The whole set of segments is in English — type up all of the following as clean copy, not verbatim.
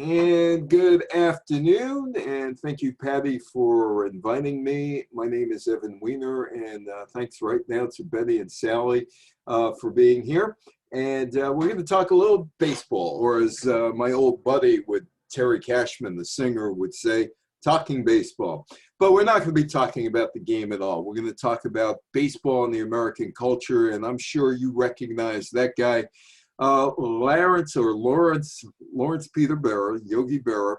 And good afternoon, and thank you, Patty, for inviting me. My name is Evan Weiner, and thanks right now to Betty and Sally for being here. And we're going to talk a little baseball, or as my old buddy Terry Cashman, the singer, would say, talking baseball. But we're not going to be talking about the game at all. We're going to talk about baseball and the American culture, and I'm sure you recognize that guy. Lawrence Peter Berra, Yogi Berra,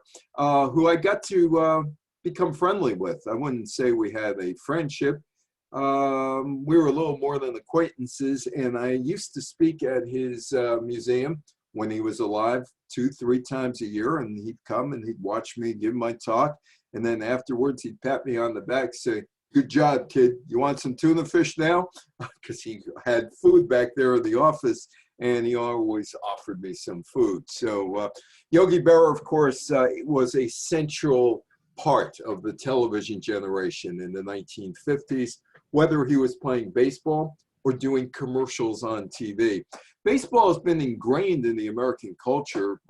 who I got to become friendly with. I wouldn't say we had a friendship. We were a little more than acquaintances, and I used to speak at his museum when he was alive 2-3 times a year, and he'd come and he'd watch me give my talk, and then afterwards he'd pat me on the back, say, "Good job, kid. You want some tuna fish now?" Because he had food back there in the office, and he always offered me some food. So Yogi Berra, of course, was a central part of the television generation in the 1950s, whether he was playing baseball or doing commercials on TV. Baseball has been ingrained in the American culture,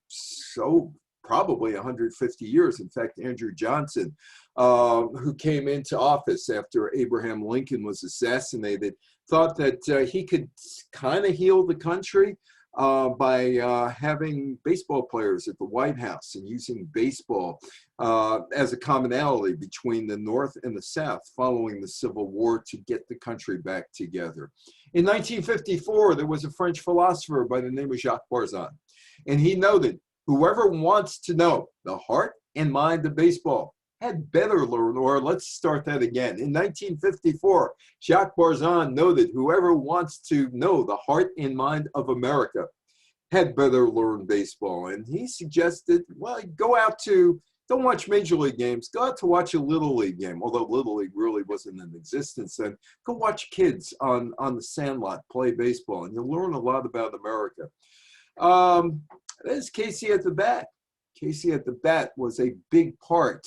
so probably 150 years. In fact, Andrew Johnson, who came into office after Abraham Lincoln was assassinated, thought that he could kind of heal the country by having baseball players at the White House and using baseball as a commonality between the North and the South following the Civil War to get the country back together. In 1954, there was a French philosopher by the name of Jacques Barzun, and he noted, "Whoever wants to know the heart and mind of baseball had better learn," or let's start that again. In 1954, Jacques Barzun noted, "Whoever wants to know the heart and mind of America had better learn baseball." And he suggested, well, don't watch Major League games, go out to watch a Little League game, although Little League really wasn't in existence then. Go watch kids on the sandlot play baseball, and you'll learn a lot about America. There's Casey at the Bat. Casey at the Bat was a big part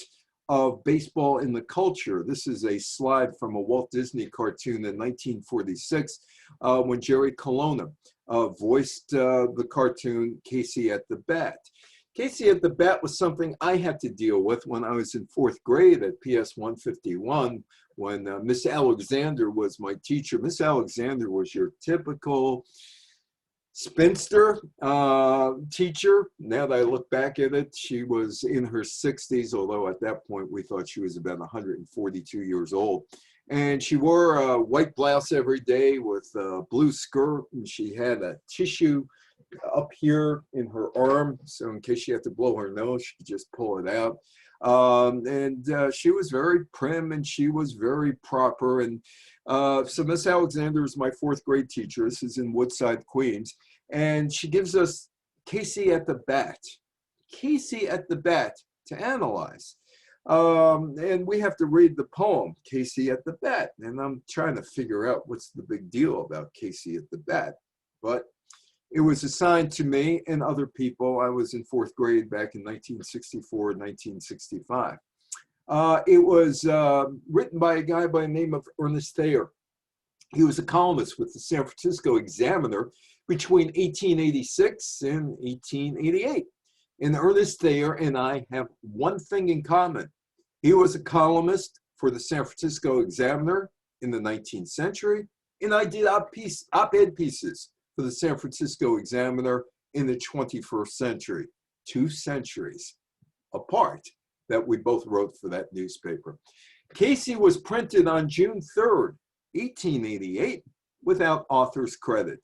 of baseball in the culture. This is a slide from a Walt Disney cartoon in 1946 when Jerry Colonna voiced the cartoon Casey at the Bat. Casey at the Bat was something I had to deal with when I was in 4th grade at PS 151 when Miss Alexander was my teacher. Miss Alexander was your typical spinster teacher. Now that I look back at it, she was in her 60s, although at that point we thought she was about 142 years old. And she wore a white blouse every day with a blue skirt, and she had a tissue up here in her arm, so in case she had to blow her nose, she could just pull it out. She was very prim, and she was very proper. And so Miss Alexander was my 4th grade teacher. This is in Woodside, Queens. And she gives us Casey at the Bat. Casey at the Bat to analyze. And we have to read the poem, Casey at the Bat. And I'm trying to figure out what's the big deal about Casey at the Bat. But it was assigned to me and other people. I was in 4th grade back in 1964 and 1965. It was written by a guy by the name of Ernest Thayer. He was a columnist with the San Francisco Examiner between 1886 and 1888. And Ernest Thayer and I have one thing in common. He was a columnist for the San Francisco Examiner in the 19th century, and I did op-ed pieces for the San Francisco Examiner in the 21st century. 2 centuries apart that we both wrote for that newspaper. Casey was printed on June 3rd, 1888, without author's credit.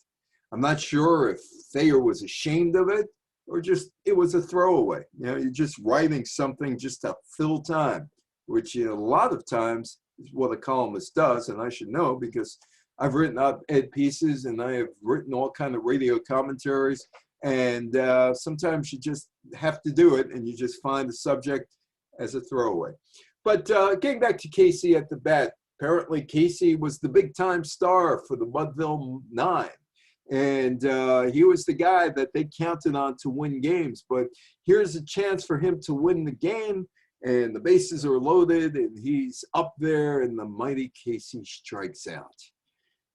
I'm not sure if Thayer was ashamed of it or just it was a throwaway. You're just writing something just to fill time, which a lot of times is what a columnist does, and I should know because I've written op-ed pieces and I have written all kind of radio commentaries, and sometimes you just have to do it and you just find the subject as a throwaway. But getting back to Casey at the Bat, apparently Casey was the big time star for the Mudville 9. And he was the guy that they counted on to win games. But here's a chance for him to win the game, and the bases are loaded, and he's up there, and the mighty Casey strikes out.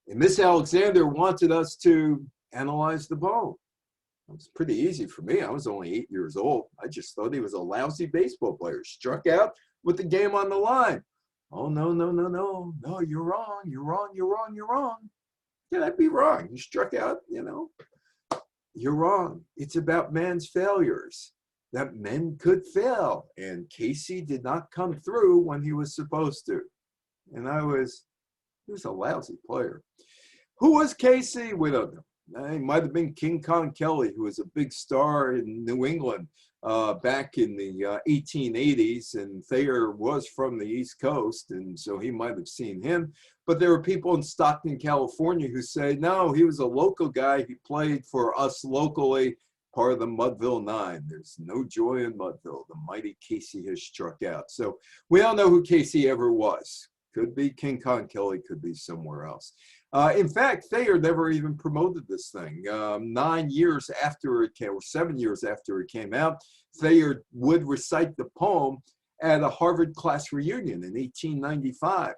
And Miss Alexander wanted us to analyze the ball. It was pretty easy for me. I was only 8 years old. I just thought he was a lousy baseball player. Struck out with the game on the line. Oh, no, no, no, no. No, you're wrong. You're wrong. You're wrong. You're wrong. Yeah, that'd be wrong. You struck out, you know. You're wrong. It's about man's failures, that men could fail. And Casey did not come through when he was supposed to. And he was a lousy player. Who was Casey? We don't know. He might have been King Kong Kelly, who was a big star in New England back in the 1880s. And Thayer was from the East Coast, and so he might have seen him. But there were people in Stockton, California, who say, no, he was a local guy. He played for us locally, part of the Mudville Nine. There's no joy in Mudville. The mighty Casey has struck out. So we all know who Casey ever was. Could be King Kong Kelly, could be somewhere else. In fact, Thayer never even promoted this thing. 9 years after it came, or 7 years after it came out, Thayer would recite the poem at a Harvard class reunion in 1895.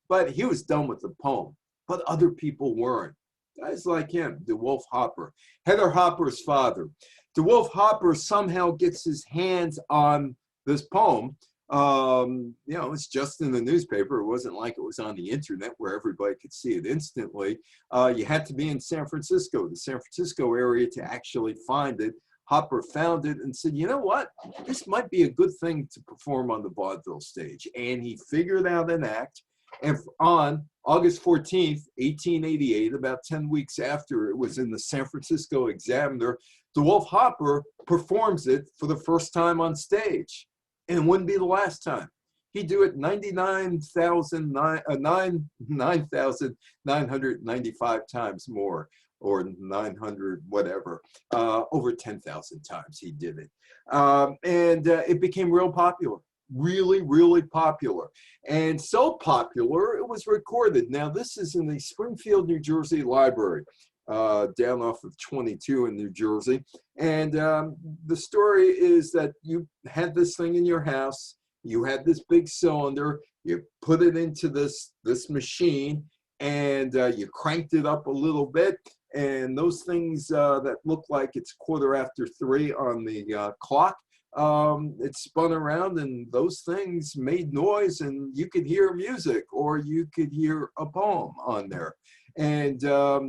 But he was done with the poem. But other people weren't. Guys like him, DeWolf Hopper, Heather Hopper's father. DeWolf Hopper somehow gets his hands on this poem. You know, it's just in the newspaper. It wasn't like it was on the internet where everybody could see it instantly. You had to be in San Francisco, the San Francisco area, to actually find it. Hopper found it and said, you know what? This might be a good thing to perform on the vaudeville stage. And he figured out an act. And on August 14th, 1888, about 10 weeks after it was in the San Francisco Examiner, DeWolf Hopper performs it for the first time on stage. And it wouldn't be the last time. He'd do it 9,995 times more, or 900, whatever, over 10,000 times he did it. And it became real popular. Really, really popular. And so popular, it was recorded. Now, this is in the Springfield, New Jersey library, down off of 22 in New Jersey. And the story is that you had this thing in your house. You had this big cylinder. You put it into this machine, and you cranked it up a little bit. And those things that look like it's 3:15 on the clock, it spun around, and those things made noise, and you could hear music, or you could hear a poem on there. And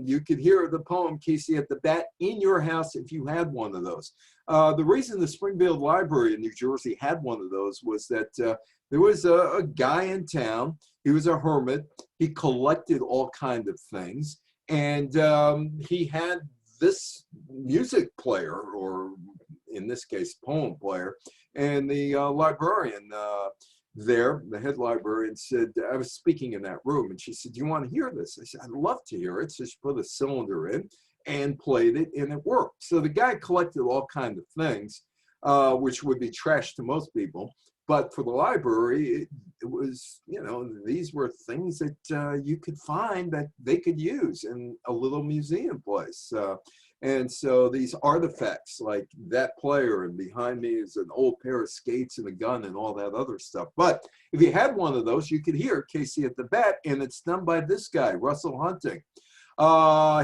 you could hear the poem Casey at the Bat in your house if you had one of those. The reason the Springfield Library in New Jersey had one of those was that there was a guy in town. He was a hermit. He collected all kinds of things. And he had this music player, or in this case, poem player. And the librarian there, the head librarian, said, I was speaking in that room, and she said, do you want to hear this? I said, I'd love to hear it. So she put a cylinder in and played it, and it worked. So the guy collected all kinds of things, which would be trash to most people. But for the library, it was, you know, these were things that you could find that they could use in a little museum place. And so these artifacts like that player, and behind me is an old pair of skates and a gun and all that other stuff. But if you had one of those, you could hear Casey at the Bat, and it's done by this guy, Russell Hunting.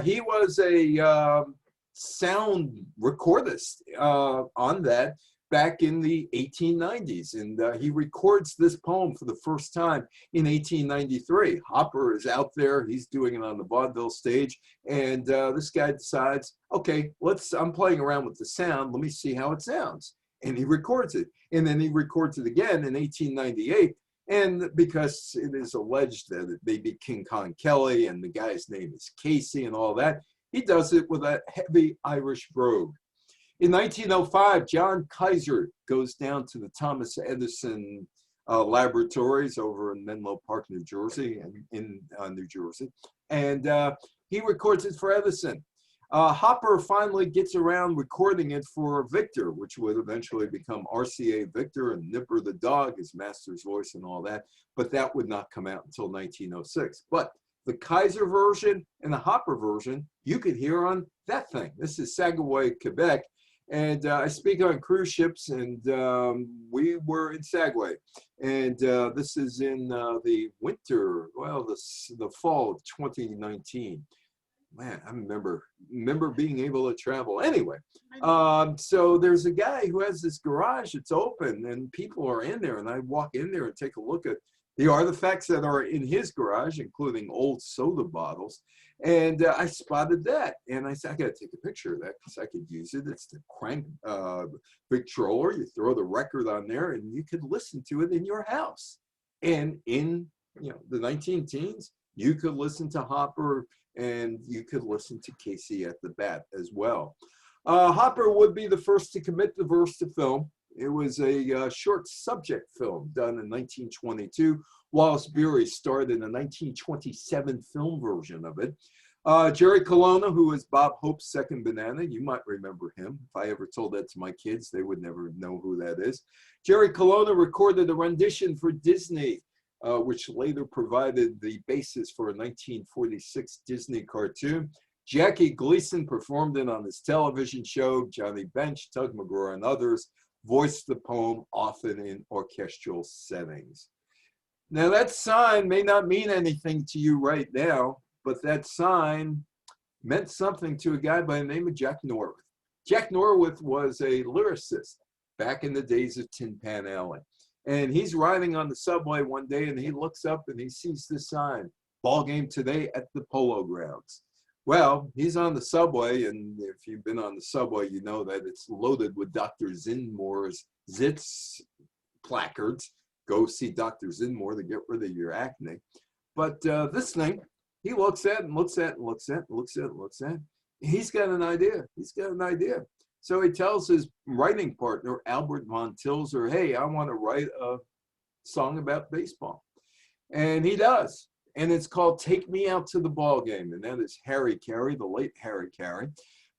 He was a sound recordist on that back in the 1890s. And he records this poem for the first time in 1893. Hopper is out there, he's doing it on the vaudeville stage. And this guy decides, okay, I'm playing around with the sound, let me see how it sounds. And he records it. And then he records it again in 1898. And because it is alleged that it may be King Kong Kelly and the guy's name is Casey and all that, he does it with a heavy Irish brogue. In 1905, John Kaiser goes down to the Thomas Edison laboratories over in Menlo Park, New Jersey, and in New Jersey, and he records it for Edison. Hopper finally gets around recording it for Victor, which would eventually become RCA Victor, and Nipper the dog, his master's voice and all that, but that would not come out until 1906. But the Kaiser version and the Hopper version, you could hear on that thing. This is Sagaway, Quebec. And I speak on cruise ships, and we were in Sagaway. And this is in the winter, well, the fall of 2019. Man, I remember being able to travel. Anyway, so there's a guy who has this garage that's open, and people are in there, and I walk in there and take a look at the artifacts that are in his garage, including old soda bottles. And I spotted that, and I said, I got to take a picture of that because I could use it. It's the Crank Victrola. You throw the record on there, and you could listen to it in your house. And in the 19 teens, you could listen to Hopper, and you could listen to Casey at the Bat as well. Hopper would be the first to commit the verse to film. It was a short subject film done in 1922. Wallace Beery starred in a 1927 film version of it. Jerry Colonna, who was Bob Hope's second banana, you might remember him. If I ever told that to my kids, they would never know who that is. Jerry Colonna recorded a rendition for Disney, which later provided the basis for a 1946 Disney cartoon. Jackie Gleason performed it on his television show. Johnny Bench, Tug McGraw, and others voiced the poem, often in orchestral settings. Now, that sign may not mean anything to you right now, but that sign meant something to a guy by the name of Jack Norworth. Jack Norworth was a lyricist back in the days of Tin Pan Alley. And he's riding on the subway one day, and he looks up and he sees this sign, ball game today at the Polo Grounds. Well, he's on the subway, and if you've been on the subway, you know that it's loaded with Dr. Zinmore's Zits placards. Go see Dr. Zinmore to get rid of your acne. But this thing, he looks at and looks at and looks at and looks at and looks at. He's got an idea. He's got an idea. So he tells his writing partner, Albert Von Tilzer, hey, I want to write a song about baseball. And he does. And it's called Take Me Out to the Ball Game. And that is Harry Caray, the late Harry Caray,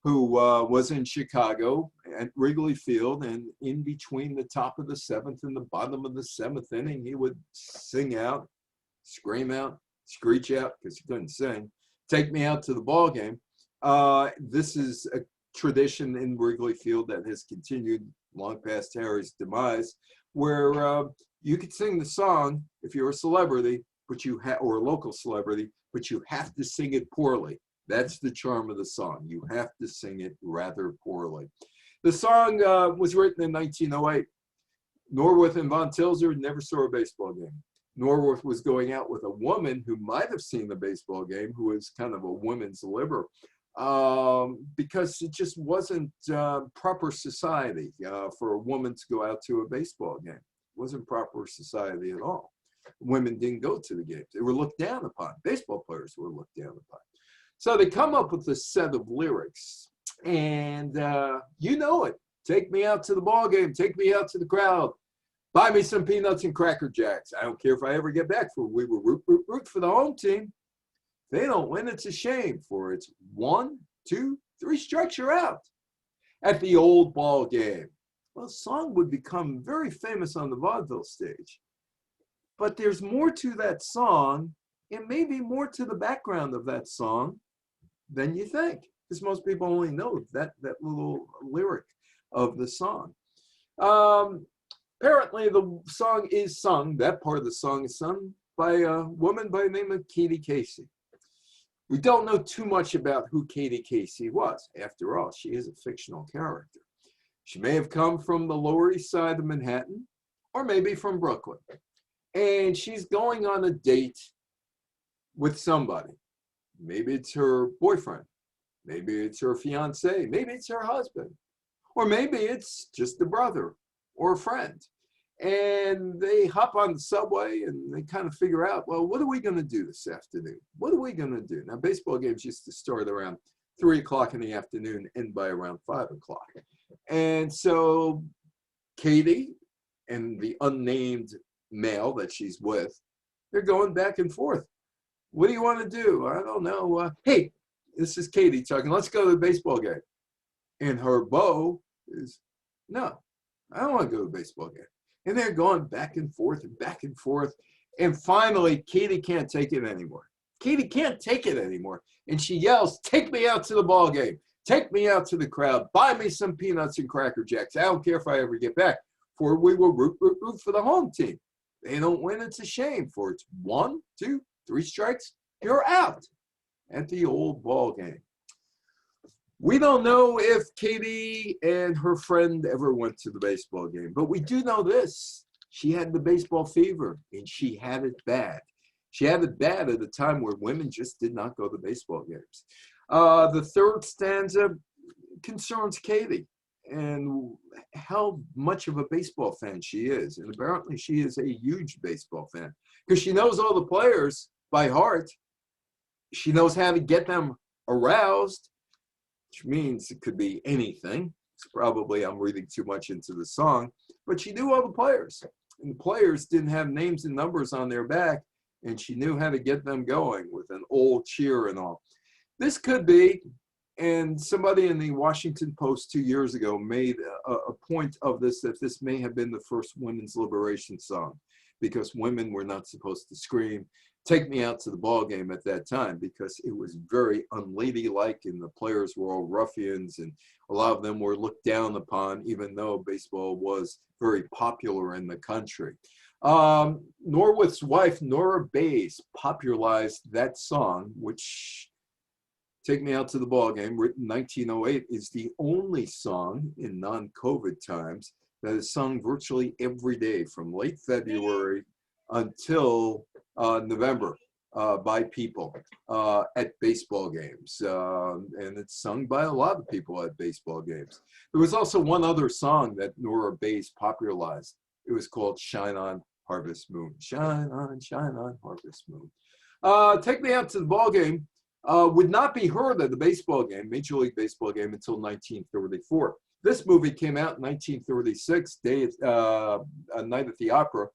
who was in Chicago at Wrigley Field. And in between the top of the seventh and the bottom of the seventh inning, he would sing out, scream out, screech out, because he couldn't sing, take me out to the ball game. This is a tradition in Wrigley Field that has continued long past Harry's demise, where you could sing the song if you're a celebrity, but or a local celebrity, but you have to sing it poorly. That's the charm of the song. You have to sing it rather poorly. The song was written in 1908. Norworth and Von Tilzer never saw a baseball game. Norworth was going out with a woman who might have seen the baseball game, who was kind of a women's liber, because it just wasn't proper society for a woman to go out to a baseball game. It wasn't proper society at all. Women didn't go to the games. They were looked down upon. Baseball players were looked down upon. So they come up with a set of lyrics, and you know it. Take me out to the ball game. Take me out to the crowd. Buy me some peanuts and Cracker Jacks. I don't care if I ever get back, for we will root for the home team. They don't win, it's a shame, for it's 1, 2, 3 strikes, you're out. At the old ball game. Well, the song would become very famous on the vaudeville stage. But there's more to that song, and maybe more to the background of that song than you think, because most people only know that little lyric of the song. Apparently, the song is sung, that part of the song is sung by a woman by the name of Katie Casey. We don't know too much about who Katie Casey was. After all, she is a fictional character. She may have come from the Lower East Side of Manhattan, or maybe from Brooklyn. And she's going on a date with somebody. Maybe it's her boyfriend. Maybe it's her fiance. Maybe it's her husband. Or maybe it's just a brother or a friend. And they hop on the subway and they kind of figure out, well, what are we going to do this afternoon? What are we going to do? Now, baseball games used to start around 3 o'clock in the afternoon, end by around 5 o'clock. And so Katie and the unnamed male that she's with, they're going back and forth. What do you want to do? I don't know. Hey, this is Katie talking. Let's go to the baseball game. And her beau is, no, I don't want to go to the baseball game. And they're going back and forth and back and forth. And finally, Katie can't take it anymore. Katie can't take it anymore. And she yells, take me out to the ball game. Take me out to the crowd. Buy me some peanuts and Cracker Jacks. I don't care if I ever get back, for we will root for the home team. They don't win, it's a shame, for it's 1, 2, 3 strikes, you're out. at the old ball game. We don't know if Katie and her friend ever went to the baseball game, but we do know this. She had the baseball fever, and she had it bad. She had it bad at a time where women just did not go to baseball games. The third stanza concerns Katie and how much of a baseball fan she is. And apparently she is a huge baseball fan because she knows all the players by heart. She knows how to get them aroused, which means it could be anything. It's probably I'm reading too much into the song, but she knew all the players. And the players didn't have names and numbers on their back, and she knew how to get them going with an old cheer and all. This could be, and somebody in the Washington Post 2 years ago made a point of this, that this may have been the first women's liberation song, because women were not supposed to scream, "Take me out to the ball game" at that time, because it was very unladylike and the players were all ruffians and a lot of them were looked down upon, even though baseball was very popular in the country. Norwith's wife, Nora Bayes, popularized that song, which, "Take Me Out to the Ball Game," written in 1908, is the only song in non-COVID times that is sung virtually every day from late February until November by people at baseball games. And it's sung by a lot of people at baseball games. There was also one other song that Nora Bayes popularized. It was called "Shine On, Harvest Moon." Shine on, harvest moon. "Take Me Out to the Ball Game" would not be heard at the baseball game, Major League Baseball game, until 1934. This movie came out in 1936, A Night at the Opera,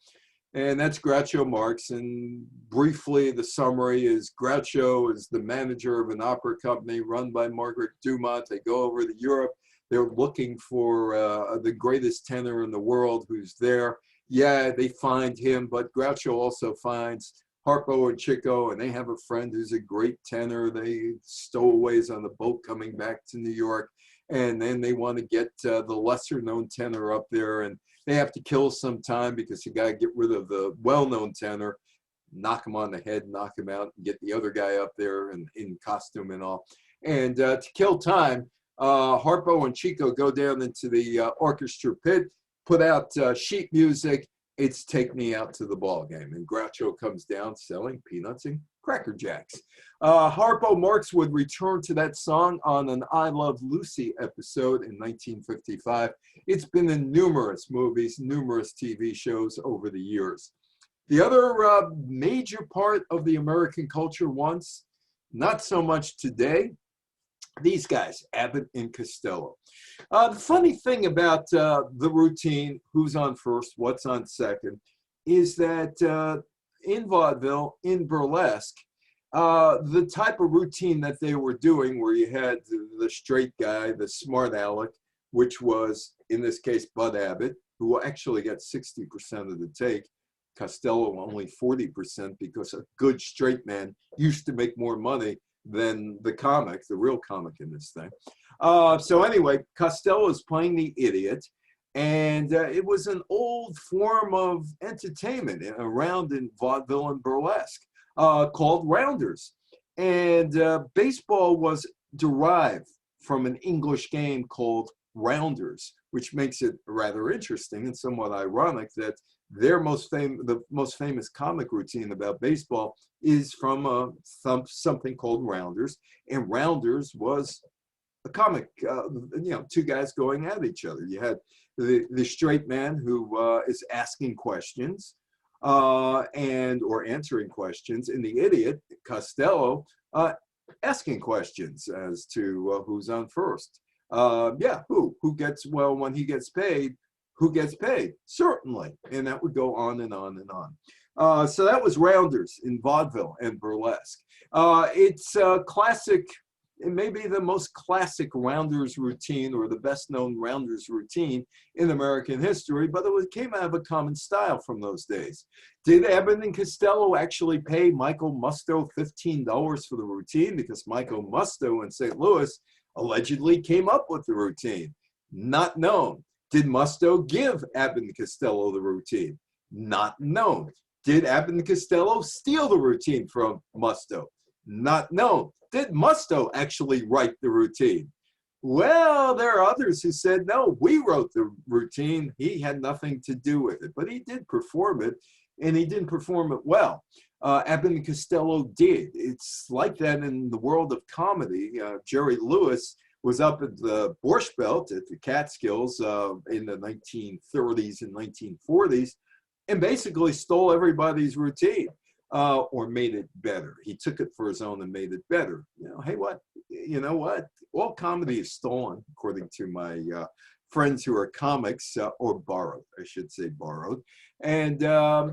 and that's Groucho Marx. And briefly, the summary is Groucho is the manager of an opera company run by Margaret Dumont. They go over to Europe. They're looking for the greatest tenor in the world who's there. Yeah, they find him, but Groucho also finds Harpo and Chico, and they have a friend who's a great tenor. They stowaways on the boat coming back to New York, and then they want to get the lesser-known tenor up there, and they have to kill some time because you got to get rid of the well-known tenor, knock him on the head, knock him out, and get the other guy up there and in costume and all. And to kill time, Harpo and Chico go down into the orchestra pit, put out sheet music. It's "Take Me Out to the Ball Game." And Groucho comes down selling peanuts and Cracker Jacks. Harpo Marx would return to that song on an I Love Lucy episode in 1955. It's been in numerous movies, numerous TV shows over the years. The other major part of the American culture once, not so much today, these guys, Abbott and Costello. The funny thing about the routine, who's on first, what's on second, is that in vaudeville, in burlesque, the type of routine that they were doing, where you had the straight guy, the smart aleck, which was, in this case, Bud Abbott, who actually got 60% of the take. Costello only 40%, because a good straight man used to make more money than the comic, the real comic in this thing. So anyway, Costello is playing the idiot, and it was an old form of entertainment around in vaudeville and burlesque called rounders. And baseball was derived from an English game called rounders, which makes it rather interesting and somewhat ironic that their the most famous comic routine about baseball is from something called rounders, and rounders was a comic, two guys going at each other. You had the straight man who is asking questions or answering questions, and the idiot, Costello, asking questions as to who's on first. Who gets, well, when he gets paid, who gets paid? Certainly. And that would go on and on and on. So that was rounders in vaudeville and burlesque. It's a classic, it may be the most classic rounders routine, or the best known rounders routine in American history, but it came out of a common style from those days. Did Abbott and Costello actually pay Michael Musto $15 for the routine? Because Michael Musto in St. Louis allegedly came up with the routine. Not known. Did Musto give Abbott and Costello the routine? Not known. Did Abbott and Costello steal the routine from Musto? Not known. Did Musto actually write the routine? Well, there are others who said, no, we wrote the routine. He had nothing to do with it, but he did perform it, and he didn't perform it well. Abbott and Costello did. It's like that in the world of comedy. Jerry Lewis was up at the Borscht Belt at the Catskills in the 1930s and 1940s, and basically stole everybody's routine. Or made it better. He took it for his own and made it better. Hey, you know what? All comedy is stolen, according to my friends who are comics, or borrowed, I should say borrowed. And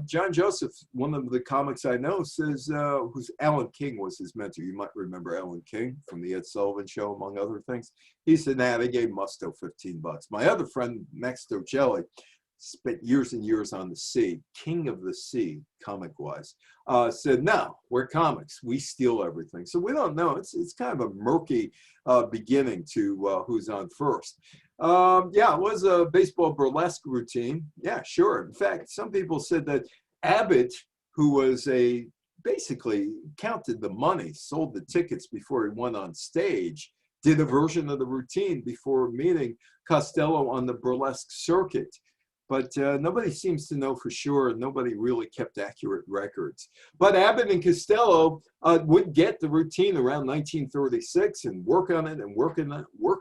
John Joseph, one of the comics I know, says, who's Alan King was his mentor. You might remember Alan King from the Ed Sullivan Show, among other things. He said, nah, they gave Musto $15. My other friend, Max Stocelli, spent years and years on the sea, king of the sea, comic-wise, said, no, we're comics. We steal everything. So we don't know. It's kind of a murky beginning to who's on first. Yeah, it was a baseball burlesque routine. Yeah, sure. In fact, some people said that Abbott, who was basically counted the money, sold the tickets before he went on stage, did a version of the routine before meeting Costello on the burlesque circuit. But nobody seems to know for sure, and nobody really kept accurate records. But Abbott and Costello would get the routine around 1936 and work on it and work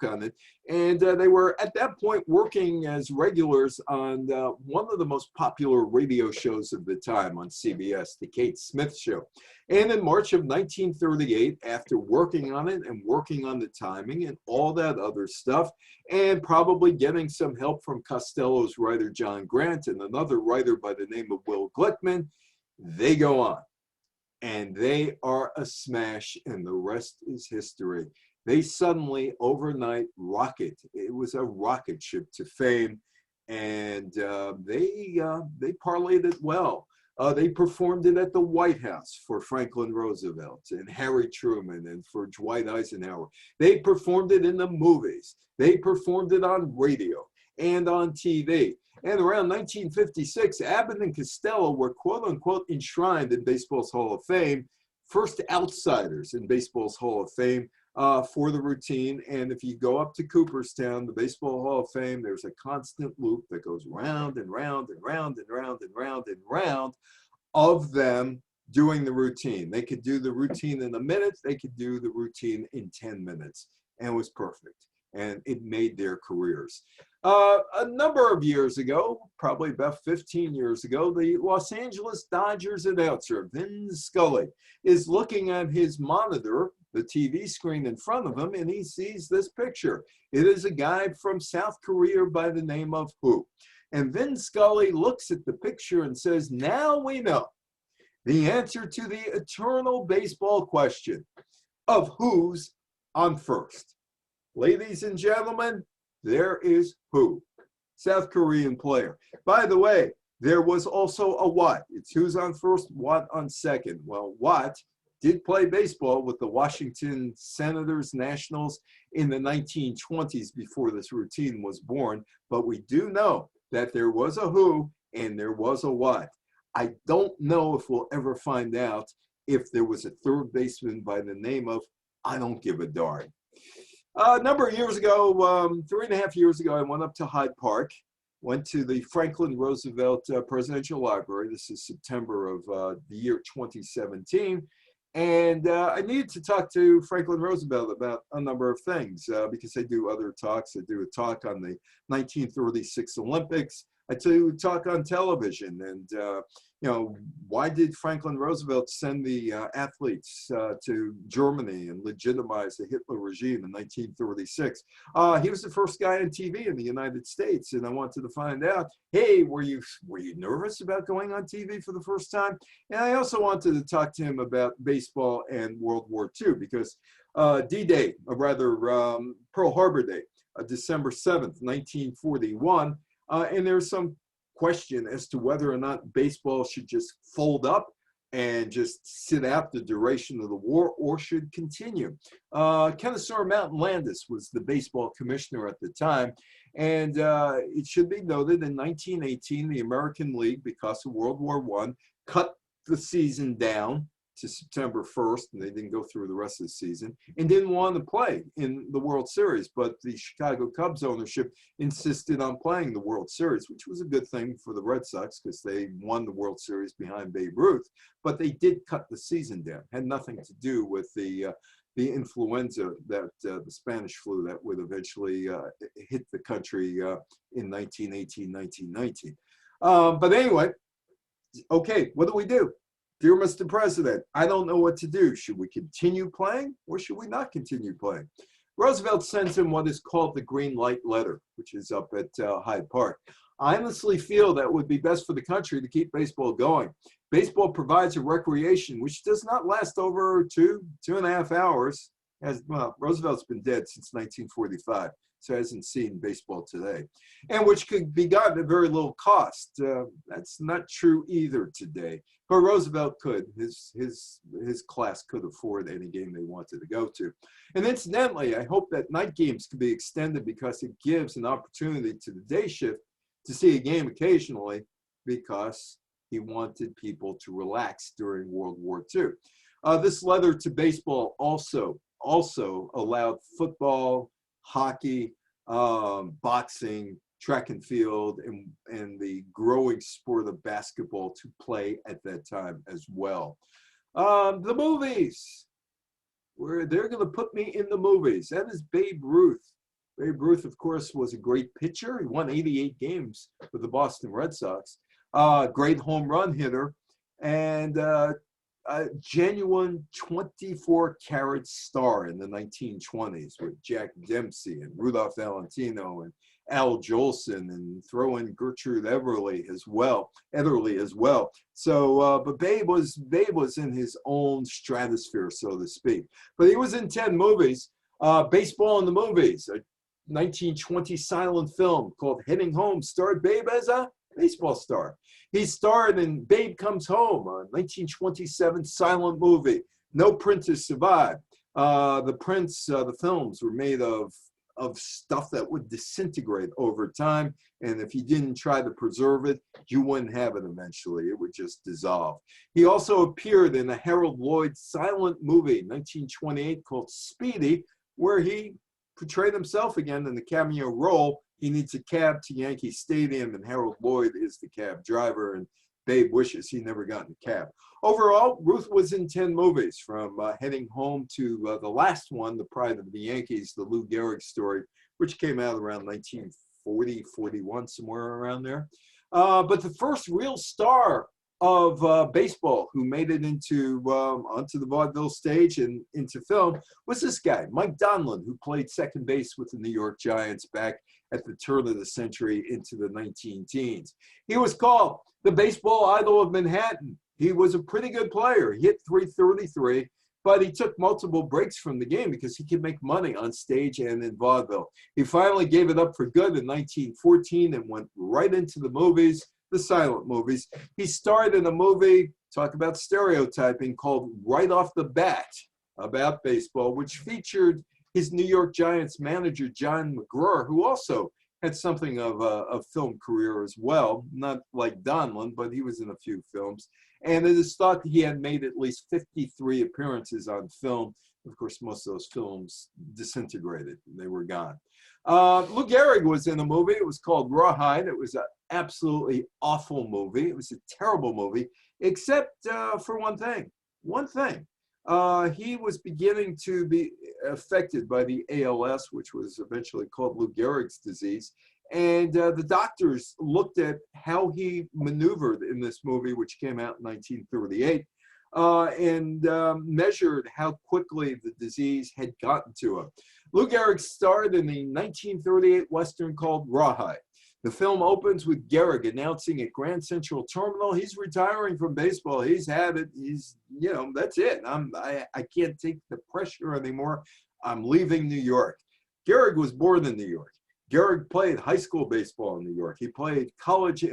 on it. And they were, at that point, working as regulars on one of the most popular radio shows of the time on CBS, The Kate Smith Show. And in March of 1938, after working on it and working on the timing and all that other stuff, and probably getting some help from Costello's writer, John Grant, and another writer by the name of Will Glickman, they go on. And they are a smash, and the rest is history. They suddenly, overnight, rocket. It was a rocket ship to fame, and they parlayed it well. They performed it at the White House for Franklin Roosevelt and Harry Truman and for Dwight Eisenhower. They performed it in the movies. They performed it on radio and on TV. And around 1956, Abbott and Costello were quote unquote enshrined in baseball's Hall of Fame, first outsiders in baseball's Hall of Fame for the routine. And if you go up to Cooperstown, the Baseball Hall of Fame, there's a constant loop that goes round and round and round and round and round and round of them doing the routine. They could do the routine in a minute. They could do the routine in 10 minutes. And it was perfect. And it made their careers. A number of years ago, probably about 15 years ago, the Los Angeles Dodgers announcer, Vin Scully, is looking at his monitor, the TV screen in front of him, and he sees this picture. It is a guy from South Korea by the name of Who. And Vin Scully looks at the picture and says, now we know the answer to the eternal baseball question of who's on first. Ladies and gentlemen, there is Who, South Korean player. By the way, there was also a Watt. It's who's on first, Watt on second. Well, Watt did play baseball with the Washington Senators Nationals in the 1920s before this routine was born, but we do know that there was a Who and there was a Watt. I don't know if we'll ever find out if there was a third baseman by the name of I don't give a darn. A number of years ago, 3.5 years ago, I went up to Hyde Park, went to the Franklin Roosevelt Presidential Library. This is September of the year 2017. And I needed to talk to Franklin Roosevelt about a number of things because I do other talks. I do a talk on the 1936 Olympics. I do talk on television and, why did Franklin Roosevelt send the athletes to Germany and legitimize the Hitler regime in 1936? He was the first guy on TV in the United States, and I wanted to find out, hey, were you nervous about going on TV for the first time? And I also wanted to talk to him about baseball and World War II because D-Day, or rather Pearl Harbor Day, December 7th, 1941, and there's some question as to whether or not baseball should just fold up and just sit out the duration of the war or should continue. Kennesaw Mountain Landis was the baseball commissioner at the time, and it should be noted in 1918, the American League, because of World War I, cut the season down to September 1st, and they didn't go through the rest of the season, and didn't want to play in the World Series. But the Chicago Cubs ownership insisted on playing the World Series, which was a good thing for the Red Sox because they won the World Series behind Babe Ruth. But they did cut the season down. Had nothing to do with the influenza, that the Spanish flu that would eventually hit the country in 1918, 1919. But anyway, okay, what do? Dear Mr. President, I don't know what to do. Should we continue playing or should we not continue playing? Roosevelt sends him what is called the Green Light Letter, which is up at Hyde Park. I honestly feel that it would be best for the country to keep baseball going. Baseball provides a recreation which does not last over 2.5 hours. Well, Roosevelt's been dead since 1945, so hasn't seen baseball today, and which could be gotten at very little cost. That's not true either today, but Roosevelt could. His class could afford any game they wanted to go to. And incidentally, I hope that night games can be extended because it gives an opportunity to the day shift to see a game occasionally, because he wanted people to relax during World War II. This letter to baseball also allowed football, hockey, boxing, track and field, and the growing sport of basketball to play at that time as well. The movies, they're going to put me in the movies. That is Babe Ruth. Babe Ruth, of course, was a great pitcher. He won 88 games with the Boston Red Sox. Great home run hitter, and a genuine 24-carat star in the 1920s with Jack Dempsey and Rudolph Valentino and Al Jolson, and throw in Gertrude Ederle as well. So, but Babe was in his own stratosphere, so to speak. But he was in 10 movies. Baseball in the Movies, a 1920 silent film called Heading Home, starred Babe as a baseball star. He starred in Babe Comes Home, a 1927 silent movie. No print has survived. The films were made of stuff that would disintegrate over time, and if you didn't try to preserve it, you wouldn't have it eventually. It would just dissolve. He also appeared in a Harold Lloyd silent movie, 1928, called Speedy, where he portrayed himself again in the cameo role. He needs a cab to Yankee Stadium, and Harold Lloyd is the cab driver, and Babe wishes he never got in a cab. Overall, Ruth was in 10 movies, from Heading Home to the last one, The Pride of the Yankees, the Lou Gehrig story, which came out around 1940, 41, somewhere around there. But the first real star of baseball who made it onto the vaudeville stage and into film was this guy, Mike Donlin, who played second base with the New York Giants back at the turn of the century into the 19-teens. He was called the baseball idol of Manhattan. He was a pretty good player. He hit .333, but he took multiple breaks from the game because he could make money on stage and in vaudeville. He finally gave it up for good in 1914 and went right into the movies, the silent movies. He starred in a movie, talk about stereotyping, called Right Off the Bat, about baseball, which featured his New York Giants manager, John McGraw, who also had something of a film career as well, not like Donlin, but he was in a few films. And it is thought that he had made at least 53 appearances on film. Of course, most of those films disintegrated. They were gone. Lou Gehrig was in a movie. It was called Rawhide. It was an absolutely awful movie. It was a terrible movie, except for one thing. He was beginning to be affected by the ALS, which was eventually called Lou Gehrig's disease. And the doctors looked at how he maneuvered in this movie, which came out in 1938, and measured how quickly the disease had gotten to him. Lou Gehrig starred in the 1938 Western called Rawhide. The film opens with Gehrig announcing at Grand Central Terminal he's retiring from baseball. He's had it. He's, that's it. I can't take the pressure anymore. I'm leaving New York. Gehrig was born in New York. Gehrig played high school baseball in New York. He played college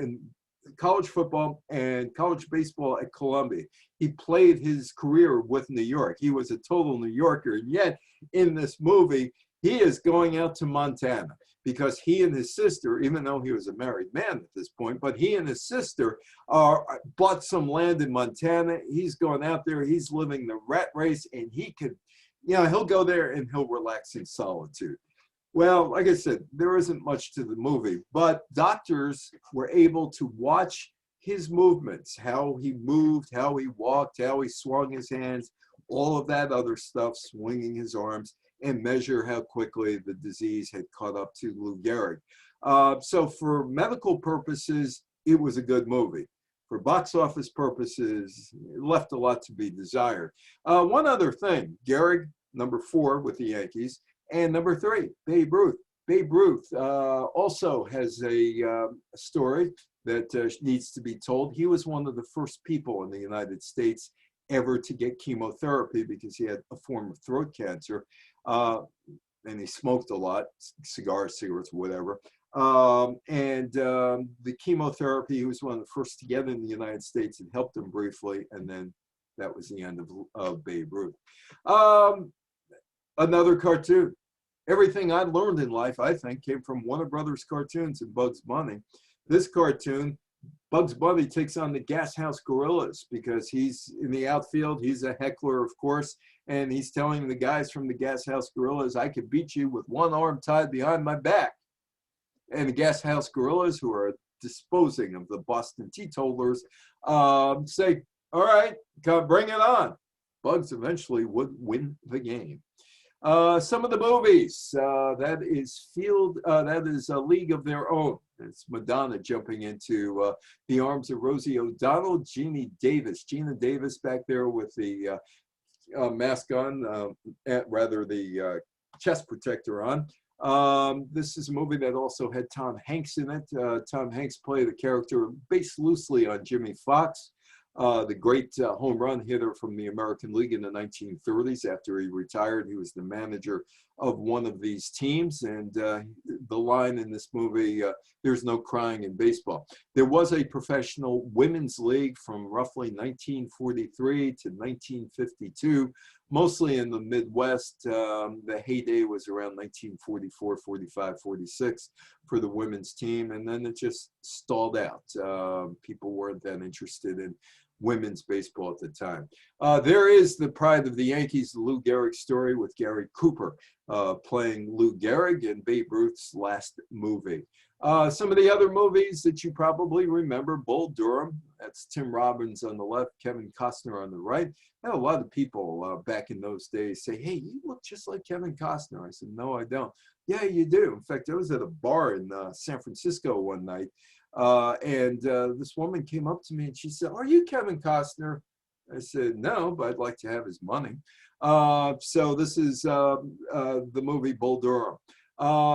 football and college baseball at Columbia. He played his career with New York. He was a total New Yorker. And yet, in this movie, he is going out to Montana because he and his sister, even though he was a married man at this point, but he and his sister bought some land in Montana. He's going out there, he's living the rat race, and he could, he'll go there and he'll relax in solitude. Well, like I said, there isn't much to the movie, but doctors were able to watch his movements, how he moved, how he walked, how he swung his hands, all of that other stuff, swinging his arms, and measure how quickly the disease had caught up to Lou Gehrig. So for medical purposes, it was a good movie. For box office purposes, it left a lot to be desired. One other thing, Gehrig, number 4 with the Yankees, and number 3, Babe Ruth. Babe Ruth also has a story that needs to be told. He was one of the first people in the United States ever to get chemotherapy because he had a form of throat cancer, and he smoked a lot, cigars, cigarettes, whatever. The chemotherapy, he was one of the first to get in the United States. It helped him briefly, and then that was the end of Babe Ruth. Another cartoon. Everything I learned in life, I think, came from Warner Brothers cartoons and Bugs Bunny. This cartoon, Bugs Bunny takes on the Gas House Gorillas because he's in the outfield. He's a heckler, of course, and he's telling the guys from the Gas House Gorillas, I could beat you with one arm tied behind my back. And the Gas House Gorillas, who are disposing of the Boston Teetotalers, say, all right, come bring it on. Bugs eventually would win the game. Some of the movies, that is A League of Their Own. It's Madonna jumping into the arms of Rosie O'Donnell, Gina Davis back there with the mask on, rather the chest protector on. This is a movie that also had Tom Hanks in it. Tom Hanks played a character based loosely on Jimmy Fox, the great home run hitter from the American League in the 1930s. After he retired, he was the manager of one of these teams. And the line in this movie, there's no crying in baseball. There was a professional women's league from roughly 1943 to 1952, mostly in the Midwest. The heyday was around 1944, 45, 46 for the women's team. And then it just stalled out. People weren't that interested in women's baseball at the time. There is the pride of the Yankees, the Lou Gehrig story with Gary Cooper playing Lou Gehrig in Babe Ruth's last movie. Some of the other movies that you probably remember, Bull Durham, that's Tim Robbins on the left, Kevin Costner on the right. I had a lot of people back in those days say, hey, you look just like Kevin Costner. I said, no, I don't. Yeah, you do. In fact, I was at a bar in San Francisco one night, and this woman came up to me and she said, are you Kevin Costner? I said, no, but I'd like to have his money. So this is the movie Bull Durham.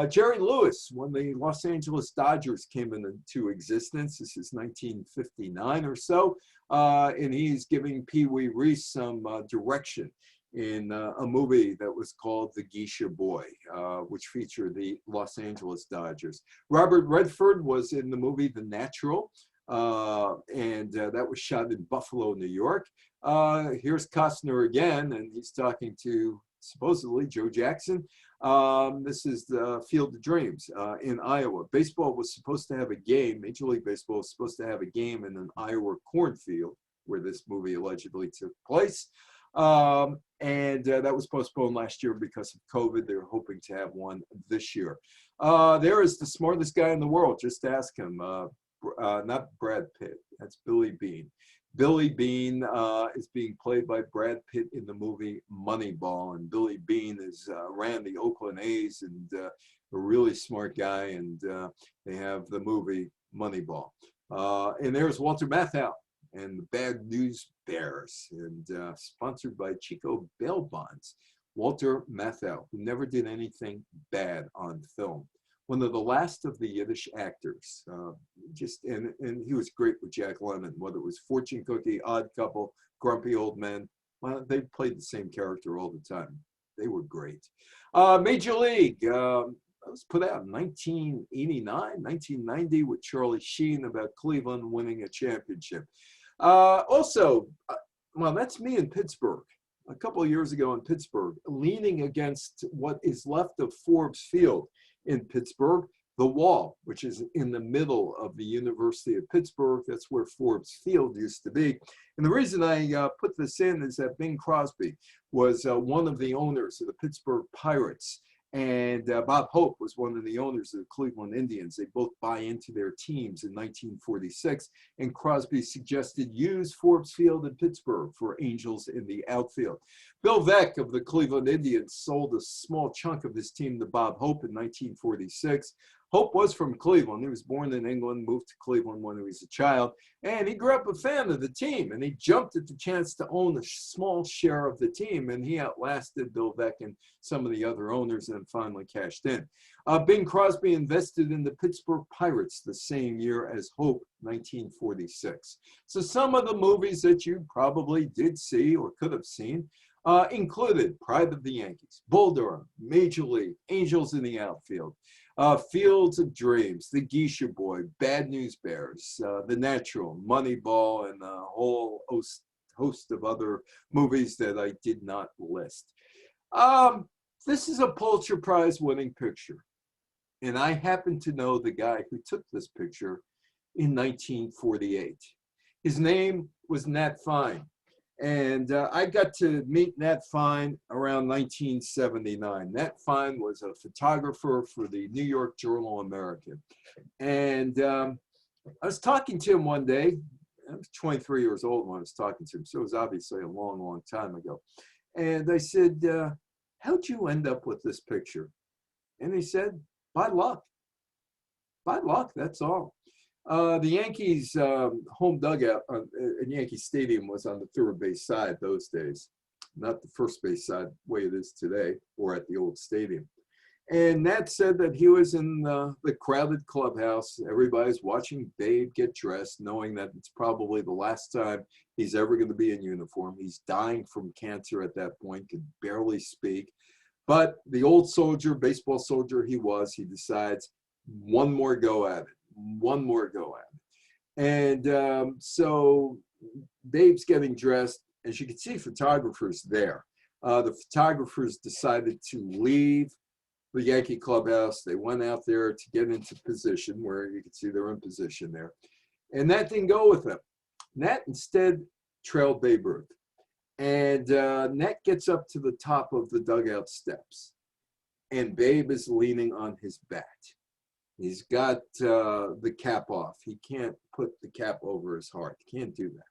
Jerry Lewis, when the Los Angeles Dodgers came into existence, this is 1959 or so, and he's giving Pee Wee Reese some direction in a movie that was called The Geisha Boy, which featured the Los Angeles Dodgers. Robert Redford was in the movie The Natural, and that was shot in Buffalo, New York. Here's Costner again, and he's talking to supposedly Joe Jackson. This is the Field of Dreams in Iowa. Baseball was supposed to have a game, Major League Baseball was supposed to have a game in an Iowa cornfield where this movie allegedly took place. And that was postponed last year because of COVID. They're hoping to have one this year. There is the smartest guy in the world. Just ask him. Not Brad Pitt. That's Billy Bean. Billy Bean is being played by Brad Pitt in the movie Moneyball, and Billy Bean ran the Oakland A's and a really smart guy, and they have the movie Moneyball. And there's Walter Matthau and the Bad News Bears, and sponsored by Chico Bail Bonds. Walter Matthau, who never did anything bad on film. One of the last of the Yiddish actors. And he was great with Jack Lemmon, whether it was Fortune Cookie, Odd Couple, Grumpy Old Men. Well, they played the same character all the time. They were great. Major League, that was put out in 1989, 1990 with Charlie Sheen about Cleveland winning a championship. Also, well, that's me in Pittsburgh. A couple of years ago in Pittsburgh, leaning against what is left of Forbes Field in Pittsburgh. The Wall, which is in the middle of the University of Pittsburgh. That's where Forbes Field used to be. And the reason I put this in is that Bing Crosby was one of the owners of the Pittsburgh Pirates. And Bob Hope was one of the owners of the Cleveland Indians. They both buy into their teams in 1946. And Crosby suggested use Forbes Field in Pittsburgh for Angels in the outfield. Bill Veeck of the Cleveland Indians sold a small chunk of his team to Bob Hope in 1946. Hope was from Cleveland. He was born in England, moved to Cleveland when he was a child, and he grew up a fan of the team, and he jumped at the chance to own a small share of the team, and he outlasted Bill Veeck and some of the other owners and finally cashed in. Bing Crosby invested in the Pittsburgh Pirates the same year as Hope, 1946. So some of the movies that you probably did see or could have seen included Pride of the Yankees, Bull Durham, Major League, Angels in the Outfield, Fields of Dreams, The Geisha Boy, Bad News Bears, The Natural, Moneyball, and a whole host of other movies that I did not list. This is a Pulitzer Prize winning picture. And I happen to know the guy who took this picture in 1948. His name was Nat Fine. And I got to meet Nat Fine around 1979. Nat Fine was a photographer for the New York Journal-American. And I was talking to him one day. I was 23 years old when I was talking to him, so it was obviously a long, long time ago. And I said, how'd you end up with this picture? And he said, by luck. By luck, that's all. The Yankees' home dugout in Yankee Stadium was on the third base side those days, not the first base side the way it is today or at the old stadium. And Nat said that he was in the crowded clubhouse. Everybody's watching Babe get dressed, knowing that it's probably the last time he's ever going to be in uniform. He's dying from cancer at that point, could barely speak. But the old soldier, baseball soldier he was, he decides one more go at it. One more go at it. And so Babe's getting dressed. As you can see, photographers there. The photographers decided to leave the Yankee clubhouse. They went out there to get into position where you can see they're in position there. And that didn't go with them. Nat instead trailed Babe Ruth. And Nat gets up to the top of the dugout steps. And Babe is leaning on his bat. He's got the cap off. He can't put the cap over his heart. He can't do that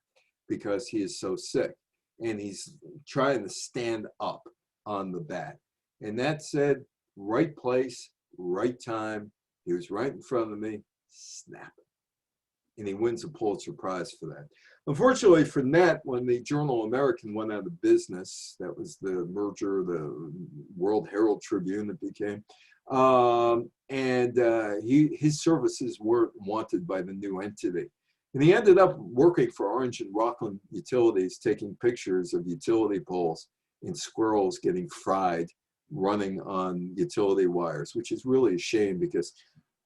because he is so sick. And he's trying to stand up on the bat. And that said, right place, right time. He was right in front of me. Snap it. And he wins a Pulitzer Prize for that. Unfortunately for Nat, when the Journal-American went out of business, that was the merger, the World Herald Tribune it became, his services weren't wanted by the new entity. And he ended up working for Orange and Rockland Utilities, taking pictures of utility poles and squirrels getting fried running on utility wires, which is really a shame because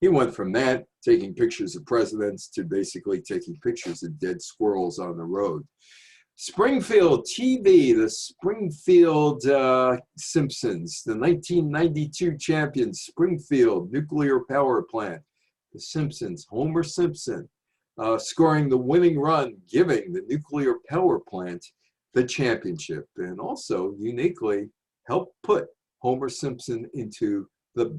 he went from that, taking pictures of presidents, to basically taking pictures of dead squirrels on the road. Springfield TV, the Springfield Simpsons, the 1992 champions, Springfield Nuclear Power Plant. The Simpsons, Homer Simpson, scoring the winning run, giving the nuclear power plant the championship, and also uniquely helped put Homer Simpson into the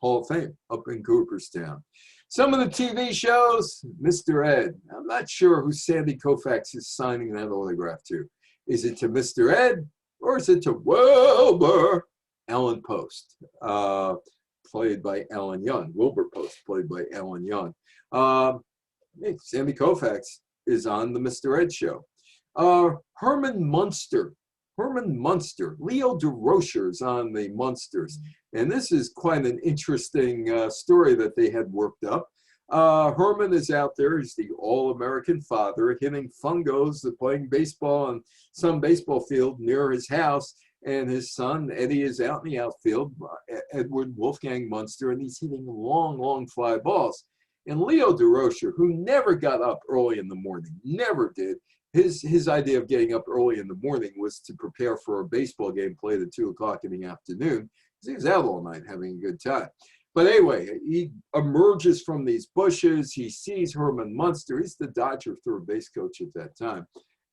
Hall of Fame up in Cooperstown. Some of the TV shows, Mr. Ed. I'm not sure who Sandy Koufax is signing that autograph to. Is it to Mr. Ed or is it to Wilbur? Ellen Post, played by Alan Young. Wilbur Post, played by Alan Young. Sandy Koufax is on the Mr. Ed show. Herman Munster. Leo DeRocher's on the Munsters. And this is quite an interesting story that they had worked up. Herman is out there. He's the all-American father, hitting fungos, playing baseball on some baseball field near his house. And his son, Eddie, is out in the outfield, Edward Wolfgang Munster, and he's hitting long, long fly balls. And Leo DeRocher, who never got up early in the morning, never did, his idea of getting up early in the morning was to prepare for a baseball game played at 2 o'clock in the afternoon, because he was out all night having a good time. But anyway, he emerges from these bushes. He sees Herman Munster. He's the Dodger third base coach at that time.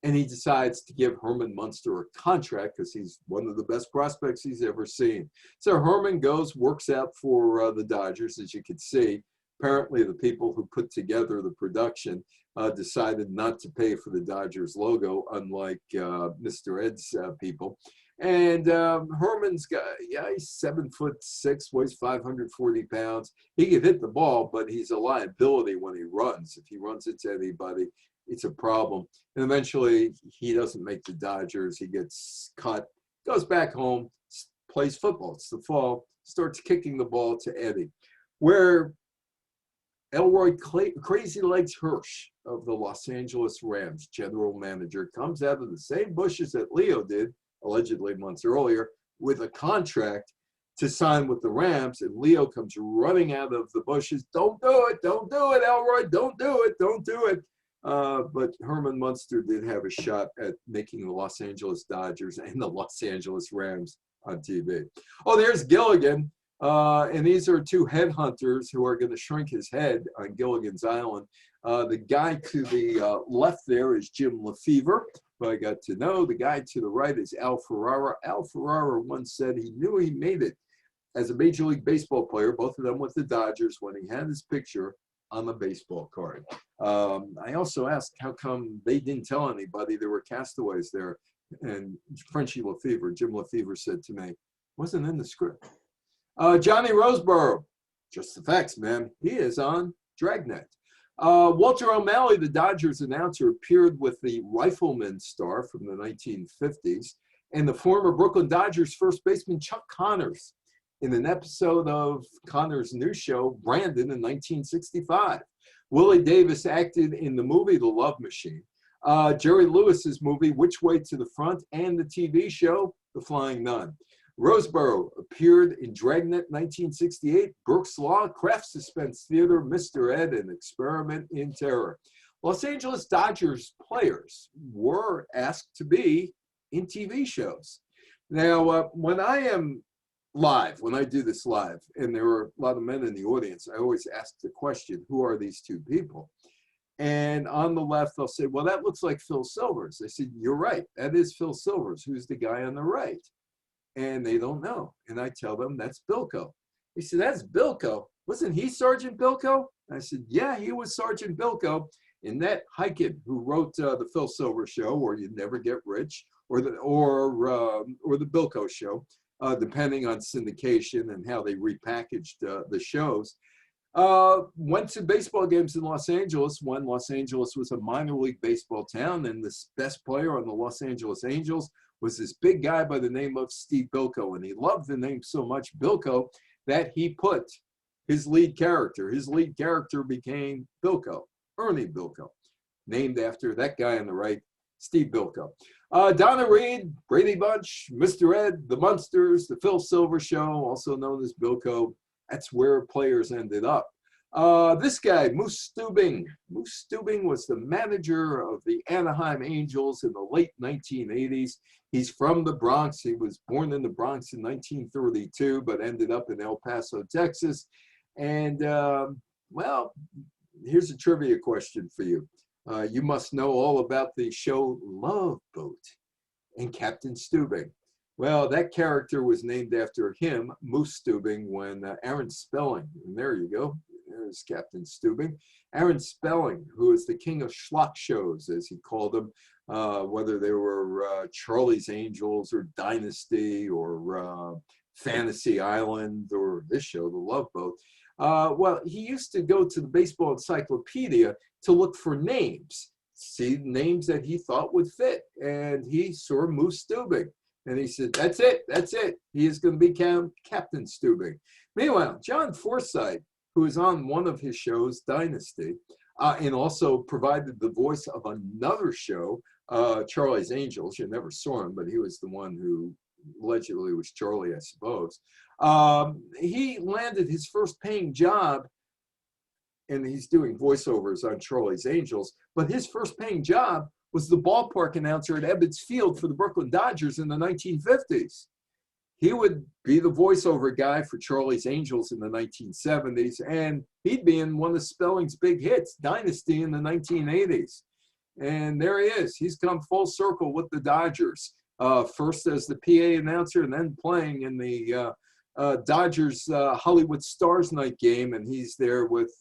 And he decides to give Herman Munster a contract because he's one of the best prospects he's ever seen. So Herman goes, works out for the Dodgers, as you can see. Apparently, the people who put together the production decided not to pay for the Dodgers logo, unlike Mr. Ed's people. And Herman's got, yeah, he's 7'6", weighs 540 pounds. He can hit the ball, but he's a liability when he runs. If he runs into anybody, it's a problem. And eventually, he doesn't make the Dodgers. He gets cut, goes back home, plays football. It's the fall, starts kicking the ball to Eddie, where Elroy Crazy Legs Hirsch of the Los Angeles Rams, general manager, comes out of the same bushes that Leo did, allegedly months earlier, with a contract to sign with the Rams, and Leo comes running out of the bushes. Don't do it, Elroy, don't do it. But Herman Munster did have a shot at making the Los Angeles Dodgers and the Los Angeles Rams on TV. Oh, there's Gilligan. And these are two headhunters who are going to shrink his head on Gilligan's Island. The guy to the left there is Jim Lefevre, who I got to know. The guy to the right is Al Ferrara. Al Ferrara once said he knew he made it as a Major League Baseball player, both of them with the Dodgers, when he had his picture on the baseball card. I also asked how come they didn't tell anybody there were castaways there. And Frenchie Lefevre, Jim Lefevre, said to me, wasn't in the script. Johnny Roseborough, just the facts, man. He is on Dragnet. Walter O'Malley, the Dodgers announcer, appeared with the Rifleman star from the 1950s and the former Brooklyn Dodgers first baseman Chuck Connors in an episode of Connors' new show, Brandon, in 1965. Willie Davis acted in the movie The Love Machine, Jerry Lewis's movie Which Way to the Front, and the TV show The Flying Nun. Roseborough appeared in Dragnet 1968, Brooks Law, Kraft Suspense Theater, Mr. Ed, and Experiment in Terror. Los Angeles Dodgers players were asked to be in TV shows. Now, when I am live, when I do this live, and there are a lot of men in the audience, I always ask the question, who are these two people? And on the left, they'll say, well, that looks like Phil Silvers. I said, you're right, that is Phil Silvers. Who's the guy on the right? And they don't know. And I tell them, that's Bilko. They said, that's Bilko. Wasn't he Sergeant Bilko? I said, yeah, he was Sergeant Bilko. And Nat Hiken, who wrote the Phil Silvers Show, or You'd Never Get Rich, or the Bilko Show, depending on syndication and how they repackaged the shows, went to baseball games in Los Angeles when Los Angeles was a minor league baseball town, and the best player on the Los Angeles Angels was this big guy by the name of Steve Bilko. And he loved the name so much, Bilko, that he put his lead character became Bilko, Ernie Bilko, named after that guy on the right, Steve Bilko. Donna Reed, Brady Bunch, Mr. Ed, The Munsters, The Phil Silvers Show, also known as Bilko. That's where players ended up. This guy, Moose Stubing. Moose Stubing was the manager of the Anaheim Angels in the late 1980s. He's from the Bronx. He was born in the Bronx in 1932, but ended up in El Paso, Texas. And, well, here's a trivia question for you. You must know all about the show Love Boat and Captain Stubing. Well, that character was named after him, Moose Stubing, when Aaron Spelling, and there you go, there's Captain Stubing. Aaron Spelling, who is the king of schlock shows, as he called them, whether they were Charlie's Angels or Dynasty or Fantasy Island or this show, The Love Boat. Well, he used to go to the Baseball Encyclopedia to look for names, see names that he thought would fit, and he saw Moose Stubing. And he said, that's it. He is going to be Captain Stubing. Meanwhile, John Forsythe, who is on one of his shows, Dynasty, and also provided the voice of another show, Charlie's Angels. You never saw him, but he was the one who allegedly was Charlie, I suppose. He landed his first paying job, and he's doing voiceovers on Charlie's Angels, but his first paying job was the ballpark announcer at Ebbets Field for the Brooklyn Dodgers in the 1950s. he would be the voiceover guy for Charlie's Angels in the 1970s, and he'd be in one of Spelling's big hits, Dynasty, in the 1980s. And there he is. He's come full circle with the Dodgers, first as the PA announcer and then playing in the Dodgers Hollywood Stars Night game. And he's there with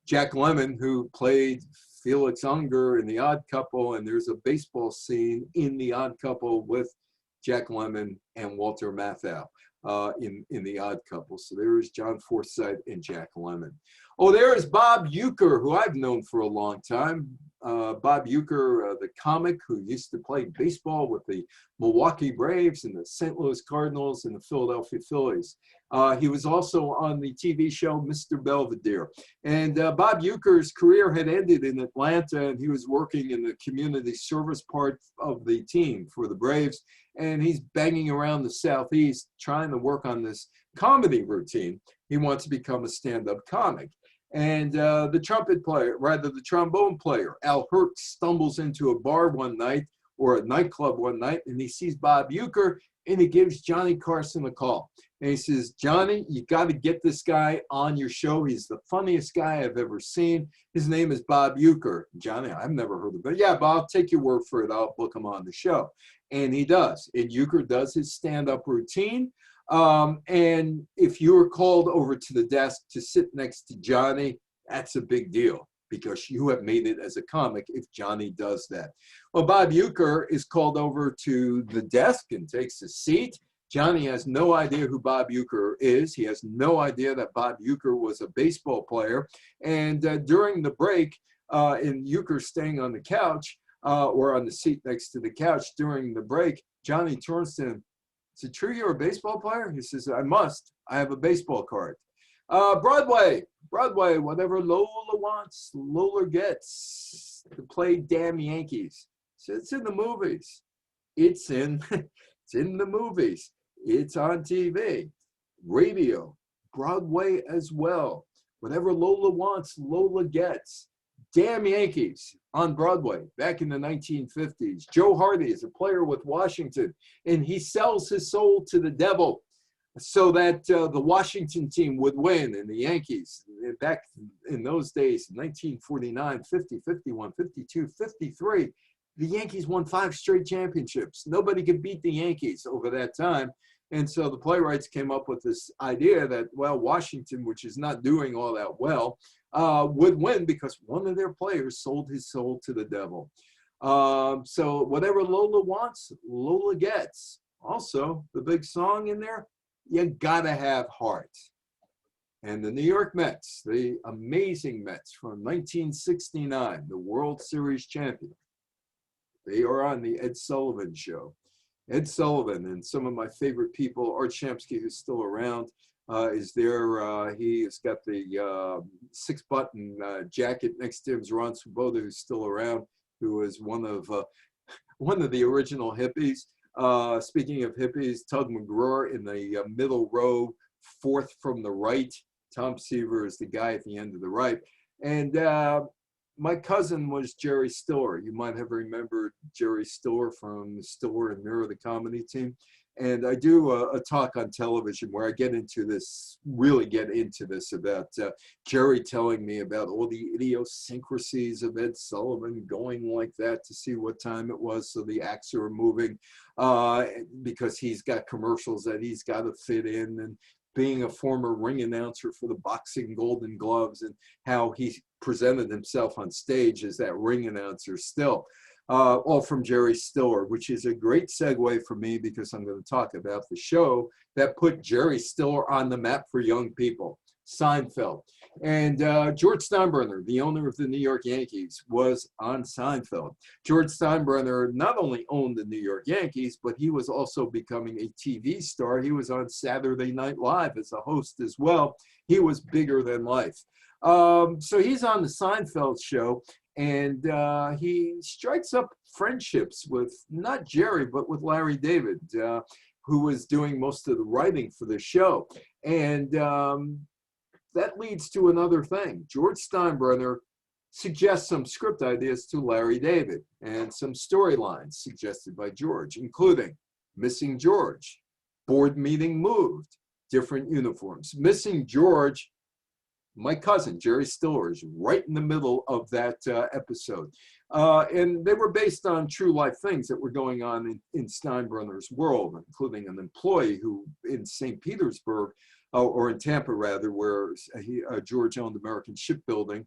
Jack Lemmon, who played Felix Unger in The Odd Couple. And there's a baseball scene in The Odd Couple with Jack Lemmon and Walter Matthau in The Odd Couple. So there's John Forsythe and Jack Lemmon. Oh, there is Bob Uecker, who I've known for a long time. Bob Uecker, the comic who used to play baseball with the Milwaukee Braves and the St. Louis Cardinals and the Philadelphia Phillies. He was also on the TV show Mr. Belvedere. And Bob Uecker's career had ended in Atlanta, and he was working in the community service part of the team for the Braves. And he's banging around the Southeast trying to work on this comedy routine. He wants to become a stand-up comic. And the trombone player, Al Hurt, stumbles into a bar one night or a nightclub one night, and he sees Bob Uecker, and he gives Johnny Carson a call. And he says, Johnny, you got to get this guy on your show. He's the funniest guy I've ever seen. His name is Bob Uecker. Johnny, I've never heard of it. Yeah, Bob, take your word for it. I'll book him on the show. And he does. And Uecker does his stand-up routine. And if you were called over to the desk to sit next to Johnny, that's a big deal because you have made it as a comic if Johnny does that. Well, Bob Uecker is called over to the desk and takes a seat. Johnny has no idea who Bob Uecker is. He has no idea that Bob Uecker was a baseball player. And during the break, in Uecker staying on the couch or on the seat next to the couch during the break, Johnny turns to him. Is it true you're a baseball player? He says, I must. I have a baseball card. Broadway, whatever Lola wants, Lola gets. To play damn Yankees. So it's in the movies. It's in the movies. It's on TV, radio, Broadway as well. Whatever Lola wants, Lola gets. Damn Yankees on Broadway back in the 1950s. Joe Hardy is a player with Washington, and he sells his soul to the devil so that the Washington team would win. And the Yankees, back in those days, 1949, 50, 51, 52, 53, the Yankees won 5 straight championships. Nobody could beat the Yankees over that time. And so the playwrights came up with this idea that, well, Washington, which is not doing all that well, would win because one of their players sold his soul to the devil. So whatever Lola wants, Lola gets. Also, the big song in there, you gotta have heart. And the New York Mets, the amazing Mets from 1969, the World Series champion, they are on the Ed Sullivan Show. Ed Sullivan and some of my favorite people, Art Shamsky, who's still around, is there. He has got the 6-button jacket next to him. Ron Swoboda, who's still around, who is one of the original hippies. Speaking of hippies, Tug McGraw in the middle row, 4th from the right. Tom Seaver is the guy at the end of the right. And my cousin was Jerry Stiller. You might have remembered Jerry Stiller from Stiller and Mirror, the comedy team. And I do a talk on television where I really get into this about Jerry telling me about all the idiosyncrasies of Ed Sullivan going like that to see what time it was so the acts are moving because he's got commercials that he's got to fit in, and being a former ring announcer for the boxing Golden Gloves and how he presented himself on stage as that ring announcer still. All from Jerry Stiller, which is a great segue for me because I'm going to talk about the show that put Jerry Stiller on the map for young people, Seinfeld. And George Steinbrenner, the owner of the New York Yankees, was on Seinfeld. George Steinbrenner not only owned the New York Yankees, but he was also becoming a TV star. He was on Saturday Night Live as a host as well. He was bigger than life. So he's on the Seinfeld show. And he strikes up friendships with not Jerry, but with Larry David, who was doing most of the writing for the show. And that leads to another thing. George Steinbrenner suggests some script ideas to Larry David and some storylines suggested by George, including Missing George, Board meeting moved, different uniforms. Missing George, my cousin, Jerry Stiller, is right in the middle of that episode. And they were based on true life things that were going on in Steinbrenner's world, including an employee who in St. Petersburg, or in Tampa rather, where George owned American Shipbuilding,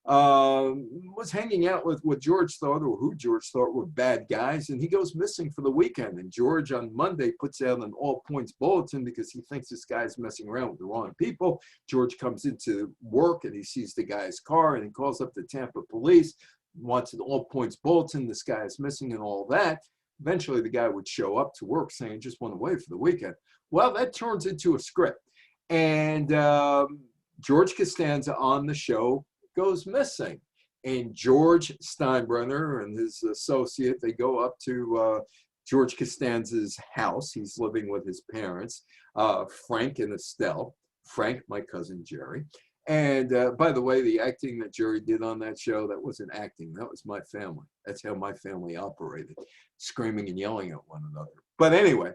was hanging out with what George thought, or who George thought were bad guys, and he goes missing for the weekend. And George on Monday puts out an all points bulletin because he thinks this guy's messing around with the wrong people. George comes into work and he sees the guy's car and he calls up the Tampa police, wants an all points bulletin, this guy is missing and all that. Eventually the guy would show up to work saying, just went away for the weekend. Well, that turns into a script. And George Costanza on the show goes missing. And George Steinbrenner and his associate, they go up to George Costanza's house. He's living with his parents, Frank and Estelle. Frank, my cousin Jerry. And by the way, the acting that Jerry did on that show, that wasn't acting. That was my family. That's how my family operated, screaming and yelling at one another. But anyway,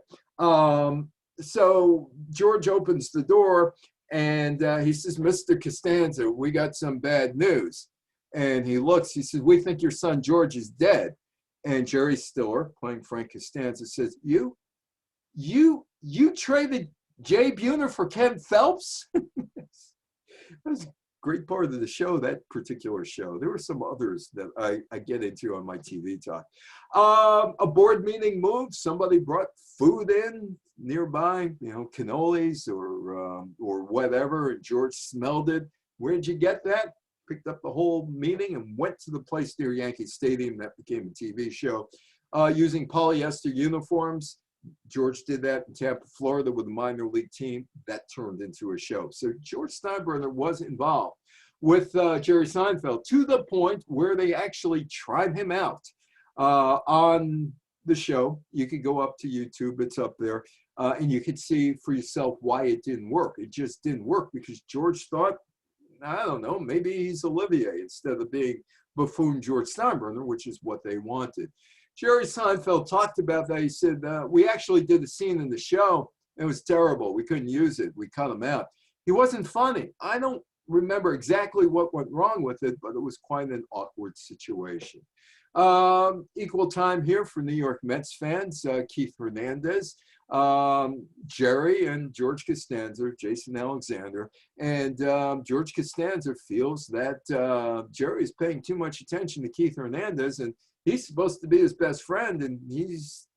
so George opens the door and he says, Mr. Costanza, we got some bad news. And he looks, he says, we think your son George is dead. And Jerry Stiller, playing Frank Costanza, says, you traded Jay Buhner for Ken Phelps? That was a great part of the show, that particular show. There were some others that I get into on my TV talk. A board meeting moved. Somebody brought food in nearby, cannolis or whatever, and George smelled it. Where'd you get that? Picked up the whole meeting and went to the place near Yankee Stadium. That became a TV show. Using polyester uniforms. George did that in Tampa, Florida with a minor league team. That turned into a show. So George Steinbrenner was involved with Jerry Seinfeld to the point where they actually tried him out on the show. You could go up to YouTube, it's up there, and you could see for yourself why it didn't work. It just didn't work because George thought, I don't know, maybe he's Olivier instead of being buffoon George Steinbrenner, which is what they wanted. Jerry Seinfeld talked about that. He said, we actually did a scene in the show. It was terrible. We couldn't use it. We cut him out. He wasn't funny. I don't remember exactly what went wrong with it, but it was quite an awkward situation. Equal time here for New York Mets fans, Keith Hernandez, Jerry and George Costanza, Jason Alexander. And George Costanza feels that Jerry is paying too much attention to Keith Hernandez, and he's supposed to be his best friend, and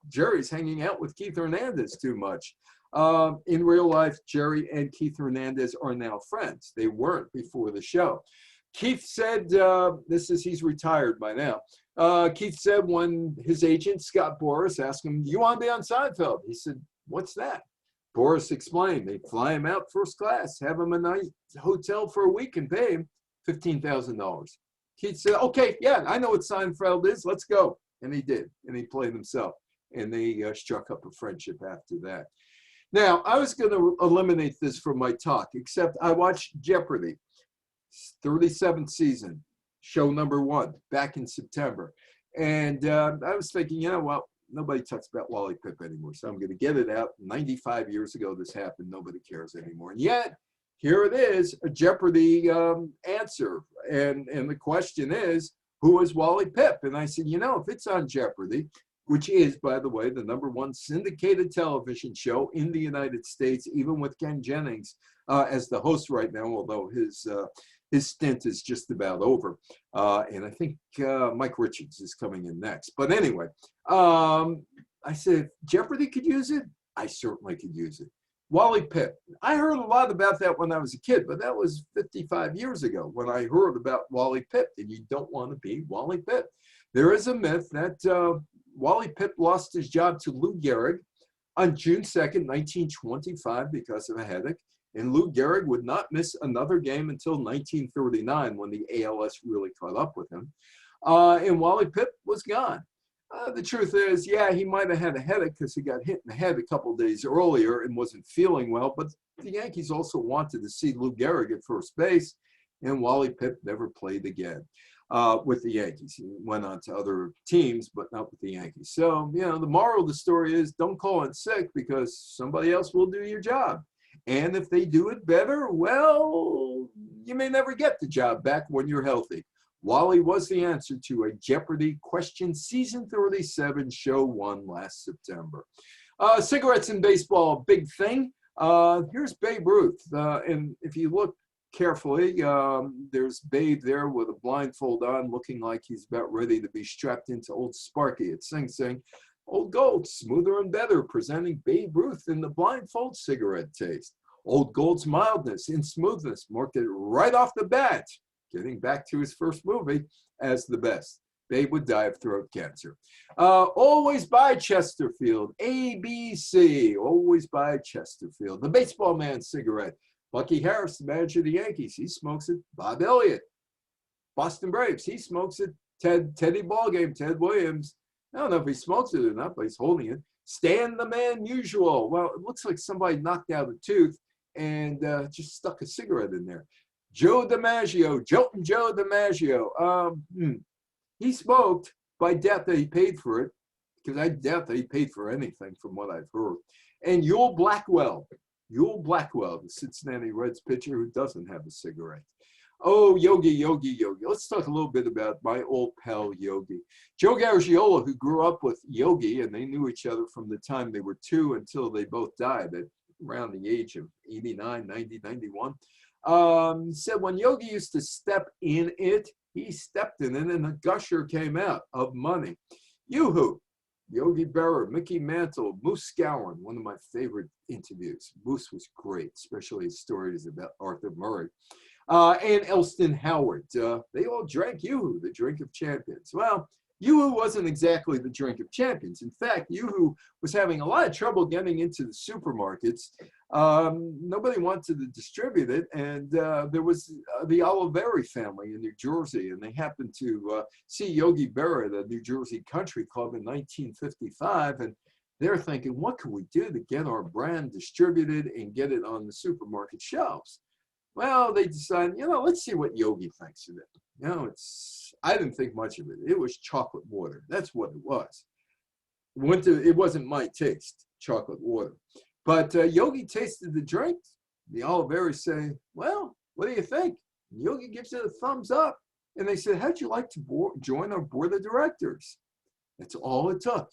Jerry's hanging out with Keith Hernandez too much. In real life, Jerry and Keith Hernandez are now friends. They weren't before the show. Keith said, he's retired by now. Keith said when his agent, Scott Boras, asked him, you want to be on Seinfeld? He said, what's that? Boras explained, they fly him out first class, have him a nice hotel for a week and pay him $15,000. Keith said, okay, yeah, I know what Seinfeld is. Let's go. And he did. And he played himself. And they struck up a friendship after that. Now, I was going to eliminate this from my talk, except I watched Jeopardy, 37th season, show number 1, back in September. And I was thinking, nobody talks about Wally Pipp anymore, so I'm going to get it out. 95 years ago this happened. Nobody cares anymore. And yet, here it is, a Jeopardy answer. And the question is, who is Wally Pipp? And I said, if it's on Jeopardy, which is, by the way, the #1 syndicated television show in the United States, even with Ken Jennings as the host right now, although his stint is just about over. And I think Mike Richards is coming in next. But anyway, I said, if Jeopardy could use it, I certainly could use it. Wally Pipp. I heard a lot about that when I was a kid, but that was 55 years ago when I heard about Wally Pipp, and you don't want to be Wally Pipp. There is a myth that Wally Pipp lost his job to Lou Gehrig on June 2nd, 1925 because of a headache, and Lou Gehrig would not miss another game until 1939 when the ALS really caught up with him, and Wally Pipp was gone. The truth is, yeah, he might have had a headache because he got hit in the head a couple of days earlier and wasn't feeling well, but the Yankees also wanted to see Lou Gehrig at first base, and Wally Pipp never played again. with the Yankees. He went on to other teams, but not with the Yankees. So, you know, the moral of the story is don't call in sick because somebody else will do your job. And if they do it better, well, you may never get the job back when you're healthy. Wally was the answer to a Jeopardy question season 37, show 1 last September. Cigarettes in baseball, big thing. Here's Babe Ruth. And if you look carefully, there's Babe there with a blindfold on, looking like he's about ready to be strapped into old Sparky at Sing Sing. Old Gold, smoother and better, presenting Babe Ruth in the blindfold cigarette taste. Old Gold's mildness and smoothness marked it right off the bat, getting back to his first movie as the best. Babe would die of throat cancer. Always buy Chesterfield, ABC, always buy Chesterfield. The Baseball Man cigarette. Bucky Harris, the manager of the Yankees, he smokes it. Bob Elliott, Boston Braves, he smokes it. Teddy Ballgame, Ted Williams. I don't know if he smokes it or not, but he's holding it. Stan the Man Musial. Well, it looks like somebody knocked out a tooth and just stuck a cigarette in there. Joe DiMaggio, Joltin' Joe DiMaggio. He smoked, but I doubt that he paid for it, because I doubt that he paid for anything from what I've heard. And Yul Blackwell, the Cincinnati Reds pitcher who doesn't have a cigarette. Oh, Yogi. Let's talk a little bit about my old pal Yogi. Joe Garagiola, who grew up with Yogi, and they knew each other from the time they were 2 until they both died at around the age of 89, 90, 91, said when Yogi used to step in it, he stepped in it and a gusher came out of money. Yoo-hoo, Yogi Berra, Mickey Mantle, Moose Gowan, one of my favorite interviews. Moose was great, especially his stories about Arthur Murray. And Elston Howard. They all drank Yoo-hoo, the drink of champions. Well, Yoo-hoo wasn't exactly the drink of champions. In fact, Yoo-hoo was having a lot of trouble getting into the supermarkets. Nobody wanted to distribute it, and there was the Oliveri family in New Jersey, and they happened to see Yogi Berra at a New Jersey country club in 1955, and they're thinking, what can we do to get our brand distributed and get it on the supermarket shelves? Well, they decided, let's see what Yogi thinks of it. I didn't think much of it. It was chocolate water. That's what it was. It wasn't my taste, chocolate water. But Yogi tasted the drink. The Oliveri say, well, what do you think? And Yogi gives it a thumbs up. And they said, how'd you like to join our board of directors? That's all it took.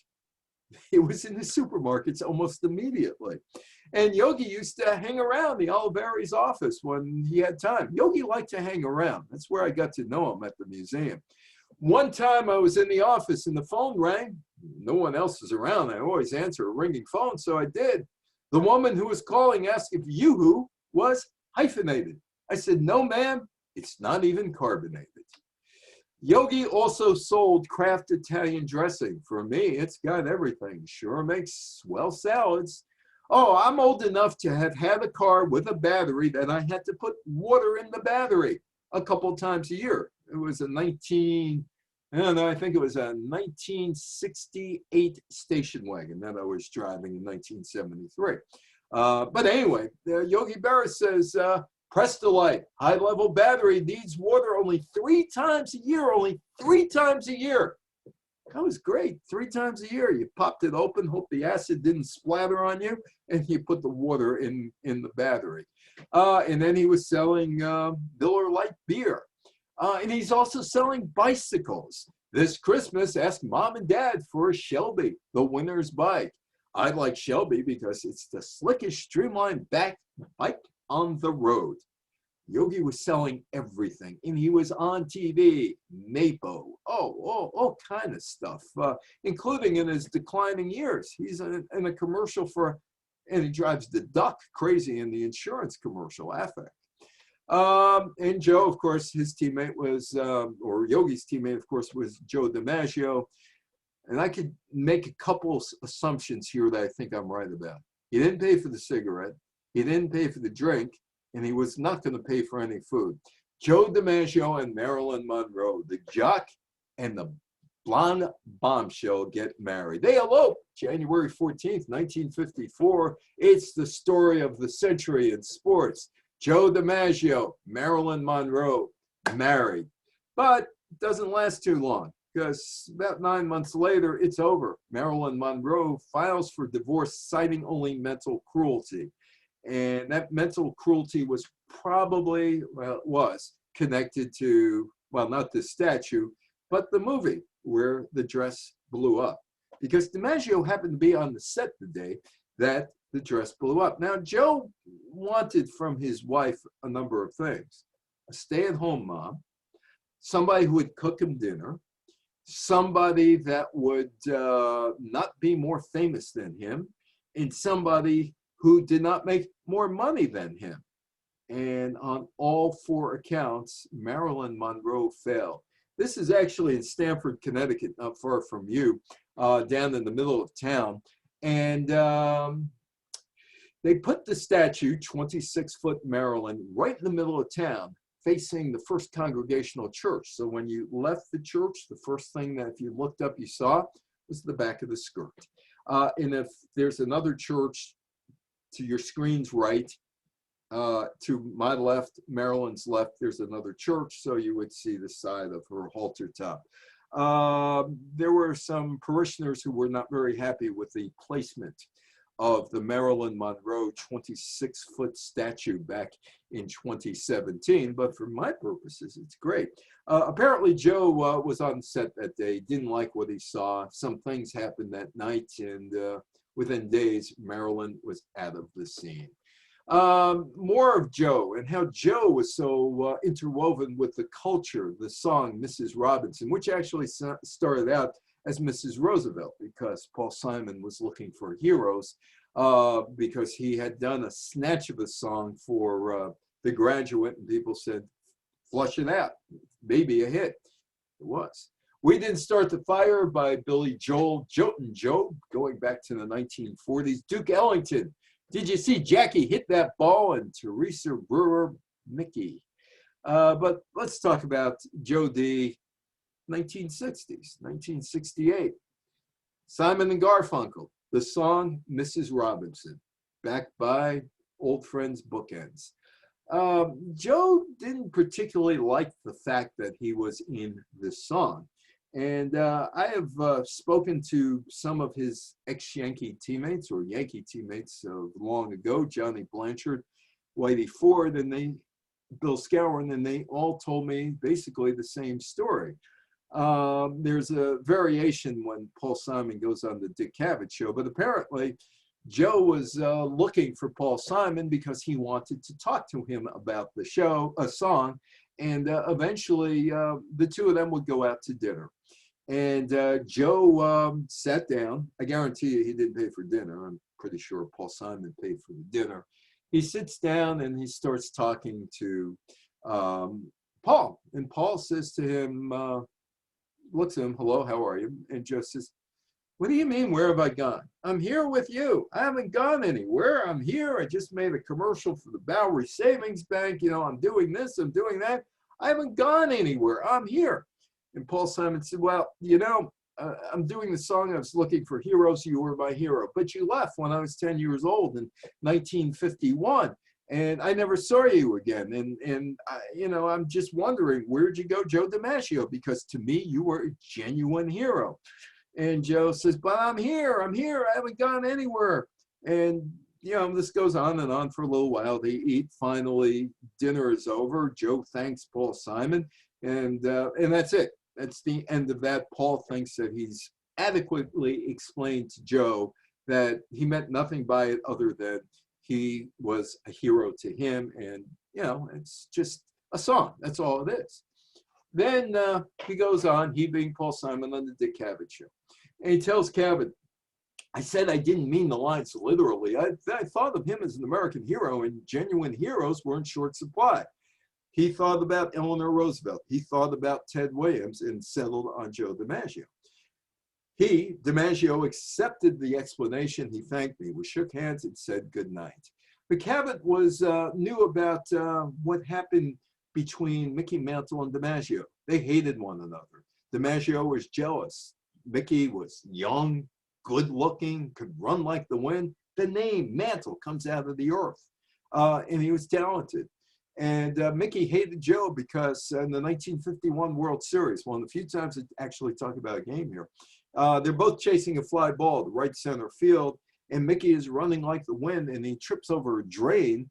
It was in the supermarkets almost immediately. And Yogi used to hang around the Oliveri's office when he had time. Yogi liked to hang around. That's where I got to know him, at the museum. One time I was in the office and the phone rang. No one else was around. I always answer a ringing phone, so I did. The woman who was calling asked if Yoo-hoo was hyphenated. I said, no, ma'am, it's not even carbonated. Yogi also sold Kraft Italian dressing. For me, it's got everything. Sure makes swell salads. Oh, I'm old enough to have had a car with a battery that I had to put water in the battery a couple times a year. It was I think it was a 1968 station wagon that I was driving in 1973. But anyway, Yogi Berra says, press the light. High-level battery needs water only 3 times a year, only 3 times a year. That was great. 3 times a year. You popped it open, hope the acid didn't splatter on you, and you put the water in the battery. And then he was selling Miller Lite beer. And he's also selling bicycles. This Christmas, ask mom and dad for a Shelby, the winner's bike. I like Shelby because it's the slickest, streamlined bike on the road. Yogi was selling everything, and he was on TV, Mapo, all kind of stuff, including in his declining years. He's in a commercial and he drives the duck crazy in the insurance commercial, Affect. And Joe, of course, his teammate was, or Yogi's teammate, of course, was Joe DiMaggio. And I could make a couple assumptions here that I think I'm right about. He didn't pay for the cigarette. He didn't pay for the drink. And he was not going to pay for any food. Joe DiMaggio and Marilyn Monroe, the jock and the blonde bombshell, get married. They elope January 14th, 1954. It's the story of the century in sports. Joe DiMaggio, Marilyn Monroe, married. But It doesn't last too long because about 9 months later, it's over. Marilyn Monroe files for divorce, citing only mental cruelty. And that mental cruelty was probably, well, it was connected to, well, not the statue, but the movie where the dress blew up. Because DiMaggio happened to be on the set the day that the dress blew up. Now, Joe wanted from his wife a number of things: a stay-at-home mom, somebody who would cook him dinner, somebody that would not be more famous than him, and somebody who did not make more money than him. And on all four accounts, Marilyn Monroe failed. This is actually in Stamford, Connecticut, not far from you, down in the middle of town. And they put the statue, 26-foot Marilyn, right in the middle of town, facing the First Congregational Church. So when you left the church, the first thing that if you looked up you saw was the back of the skirt. And if there's another church to your screen's right, to my left, Marilyn's left, there's another church, so you would see the side of her halter top. There were some parishioners who were not very happy with the placement of the Marilyn Monroe 26-foot statue back in 2017, but for my purposes, it's great. Apparently, Joe was on set that day, didn't like what he saw. Some things happened that night, and within days, Marilyn was out of the scene. More of Joe and how Joe was so interwoven with the culture, the song Mrs. Robinson, which actually started out as Mrs. Roosevelt because Paul Simon was looking for heroes because he had done a snatch of a song for The Graduate, and people said, flush it out, maybe a hit. It was. We Didn't Start the Fire by Billy Joel, Joltin' Joe, going back to the 1940s. Duke Ellington, Did You See Jackie Hit That Ball? And Teresa Brewer, Mickey. But let's talk about Joe D. 1960s, 1968. Simon and Garfunkel, the song Mrs. Robinson, backed by Old Friends Bookends. Joe didn't particularly like the fact that he was in this song. And I have spoken to some of his ex-Yankee teammates or Yankee teammates long ago, Johnny Blanchard, Whitey Ford, and Bill Skowron, and they all told me basically the same story. There's a variation when Paul Simon goes on the Dick Cavett show, but apparently Joe was looking for Paul Simon because he wanted to talk to him about the show, a song, and eventually the two of them would go out to dinner. And Joe sat down. I guarantee you he didn't pay for dinner. I'm pretty sure Paul Simon paid for the dinner. He sits down and he starts talking to Paul. And Paul says to him, looks at him, hello, how are you? And Joe says, what do you mean, where have I gone? I'm here with you. I haven't gone anywhere. I'm here. I just made a commercial for the Bowery Savings Bank. You know, I'm doing this, I'm doing that. I haven't gone anywhere. I'm here. And Paul Simon said, well, you know, I'm doing the song. I was looking for heroes. You were my hero. But you left when I was 10 years old in 1951. And I never saw you again. And you know, I'm just wondering, where'd you go, Joe DiMaggio? Because to me, you were a genuine hero. And Joe says, but I'm here. I haven't gone anywhere. And, you know, this goes on and on for a little while. They eat. Finally, dinner is over. Joe thanks Paul Simon. And that's it. That's the end of that. Paul thinks that he's adequately explained to Joe that he meant nothing by it other than he was a hero to him. And, you know, it's just a song. That's all it is. Then he goes on, he being Paul Simon, on the Dick Cavett show. And he tells Cavett, I said I didn't mean the lines literally. I thought of him as an American hero, and genuine heroes were in short supply. He thought about Eleanor Roosevelt. He thought about Ted Williams and settled on Joe DiMaggio. DiMaggio, accepted the explanation. He thanked me. We shook hands and said good night. But Cavett knew about what happened between Mickey Mantle and DiMaggio. They hated one another. DiMaggio was jealous. Mickey was young, good looking, could run like the wind. The name Mantle comes out of the earth. And he was talented. And Mickey hated Joe because in the 1951 World Series, one of the few times I actually talk about a game here, they're both chasing a fly ball to right center field, and Mickey is running like the wind, and he trips over a drain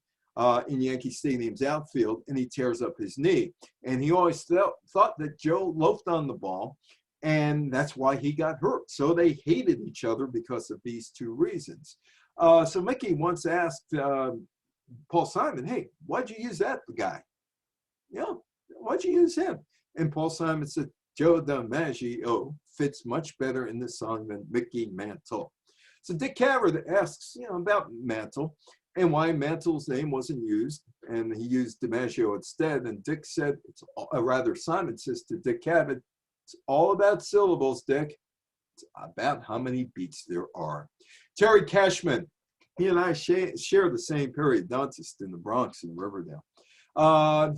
in Yankee Stadium's outfield, and he tears up his knee. And he always thought that Joe loafed on the ball, and that's why he got hurt. So they hated each other because of these two reasons. So Mickey once asked Paul Simon, hey, why'd you use that guy? You know, why'd you use him? And Paul Simon said, Joe DiMaggio fits much better in this song than Mickey Mantle. So Dick Cavett asks, about Mantle and why Mantle's name wasn't used, and he used DiMaggio instead. And Dick said, Simon says to Dick Cavett, it's all about syllables, Dick. It's about how many beats there are. Terry Cashman, he and I share the same periodontist in the Bronx in Riverdale.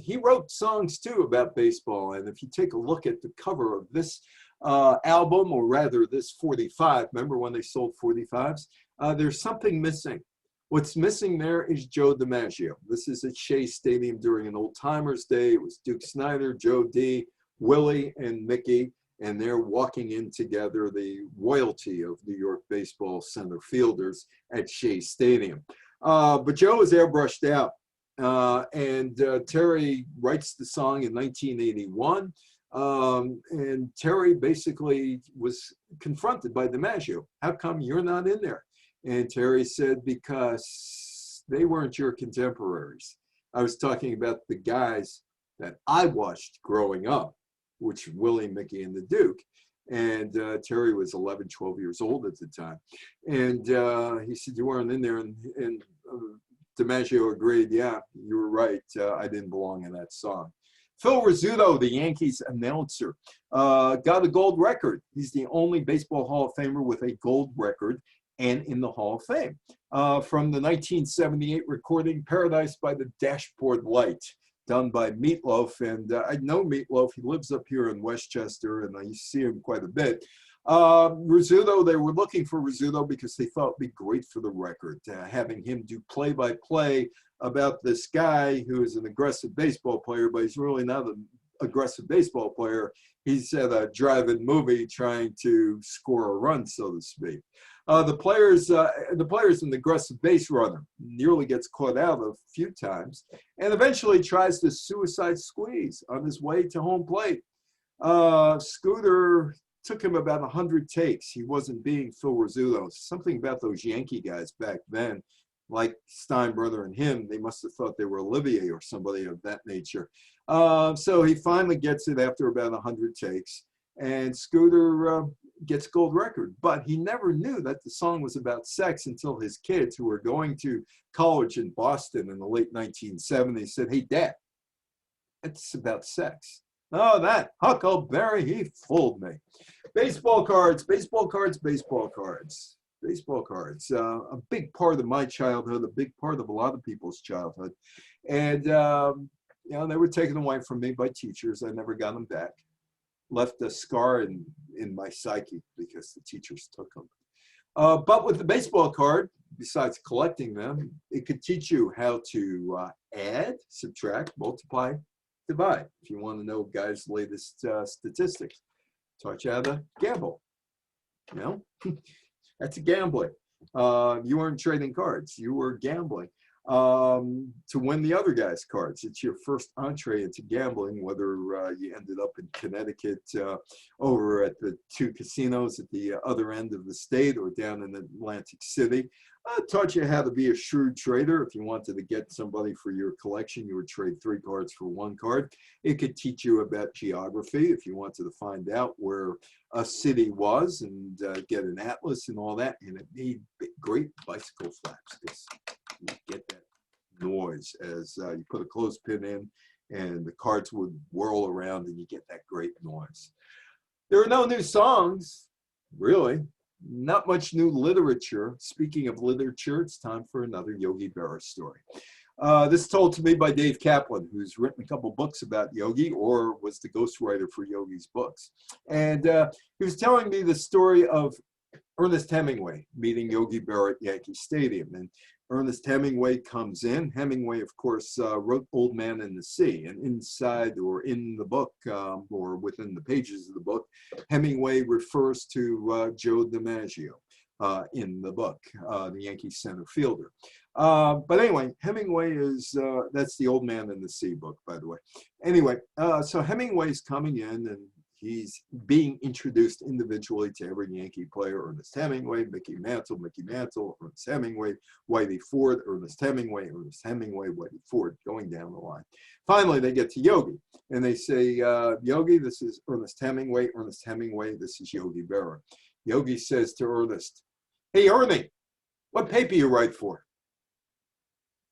He wrote songs too about baseball, and if you take a look at the cover of this album, or rather this 45, remember when they sold 45s? There's something missing. What's missing there is Joe DiMaggio. This is at Shea Stadium during an Old Timers Day. It was Duke Snider, Joe D, Willie, and Mickey, and they're walking in together, the royalty of New York baseball center fielders at Shea Stadium. But Joe is airbrushed out, and Terry writes the song in 1981, and Terry basically was confronted by DiMaggio. How come you're not in there? And Terry said, because they weren't your contemporaries. I was talking about the guys that I watched growing up, which Willie, Mickey, and the Duke. And Terry was 11, 12 years old at the time. And he said, you weren't in there. And DiMaggio agreed, yeah, you were right. I didn't belong in that song. Phil Rizzuto, the Yankees announcer, got a gold record. He's the only Baseball Hall of Famer with a gold record and in the Hall of Fame. From the 1978 recording, Paradise by the Dashboard Light, done by Meatloaf. And I know Meatloaf. He lives up here in Westchester, and I see him quite a bit. Rizzuto, they were looking for Rizzuto because they thought it would be great for the record, having him do play-by-play about this guy who is an aggressive baseball player, but he's really not an aggressive baseball player. He's at a drive-in movie trying to score a run, so to speak. The player's an aggressive base runner, nearly gets caught out a few times, and eventually tries to suicide squeeze on his way to home plate. Scooter took him about 100 takes. He wasn't being Phil Rizzuto. Something about those Yankee guys back then, like Steinbrenner and him, they must have thought they were Olivier or somebody of that nature. So he finally gets it after about 100 takes, and Scooter gets gold record. But he never knew that the song was about sex until his kids, who were going to college in Boston in the late 1970s, said, hey, Dad, it's about sex. Oh, that Huckleberry, he fooled me. Baseball cards, baseball cards, baseball cards. Baseball cards, a big part of my childhood, a big part of a lot of people's childhood. And, they were taken away from me by teachers. I never got them back. Left a scar in my psyche because the teachers took them. But with the baseball card, besides collecting them, it could teach you how to add, subtract, multiply, divide. If you want to know guys' latest statistics, taught you how to gamble. That's gambling. You weren't trading cards. You were gambling to win the other guy's cards. It's your first entree into gambling, whether you ended up in Connecticut over at the two casinos at the other end of the state or down in Atlantic City. Taught you how to be a shrewd trader. If you wanted to get somebody for your collection, you would trade 3 cards for 1 card. It could teach you about geography if you wanted to find out where a city was and get an atlas and all that. And it made great bicycle flaps because you get that noise as you put a clothespin in and the cards would whirl around and you get that great noise. There are no new songs, really. Not much new literature. Speaking of literature, it's time for another Yogi Berra story. This is told to me by Dave Kaplan, who's written a couple books about Yogi or was the ghostwriter for Yogi's books. And he was telling me the story of Ernest Hemingway meeting Yogi Berra at Yankee Stadium. And Ernest Hemingway comes in. Hemingway, of course, wrote Old Man and the Sea. And inside or in the book or within the pages of the book, Hemingway refers to Joe DiMaggio in the book, the Yankee center fielder. But anyway, Hemingway is, that's the Old Man and the Sea book, by the way. Anyway, so Hemingway's coming in and he's being introduced individually to every Yankee player. Ernest Hemingway, Mickey Mantle, Ernest Hemingway, Whitey Ford, Ernest Hemingway, Whitey Ford, going down the line. Finally, they get to Yogi, and they say, Yogi, this is Ernest Hemingway, this is Yogi Berra. Yogi says to Ernest, hey, Ernie, what paper you write for?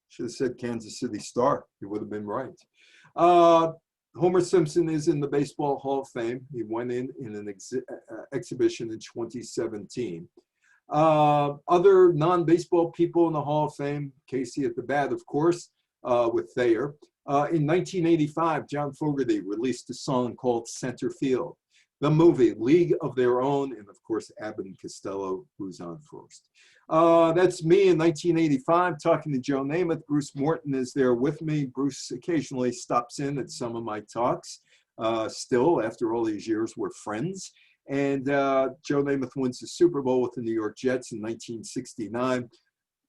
Should have said Kansas City Star. He would have been right. Homer Simpson is in the Baseball Hall of Fame. He went in an exhibition in 2017. Other non-baseball people in the Hall of Fame, Casey at the bat, of course, with Thayer. In 1985, John Fogerty released a song called Center Field. The movie, League of Their Own, and of course, Abbott and Costello, who's on first. That's me in 1985 talking to Joe Namath. Bruce Morton is there with me. Bruce occasionally stops in at some of my talks. Still, after all these years, we're friends. And Joe Namath wins the Super Bowl with the New York Jets in 1969,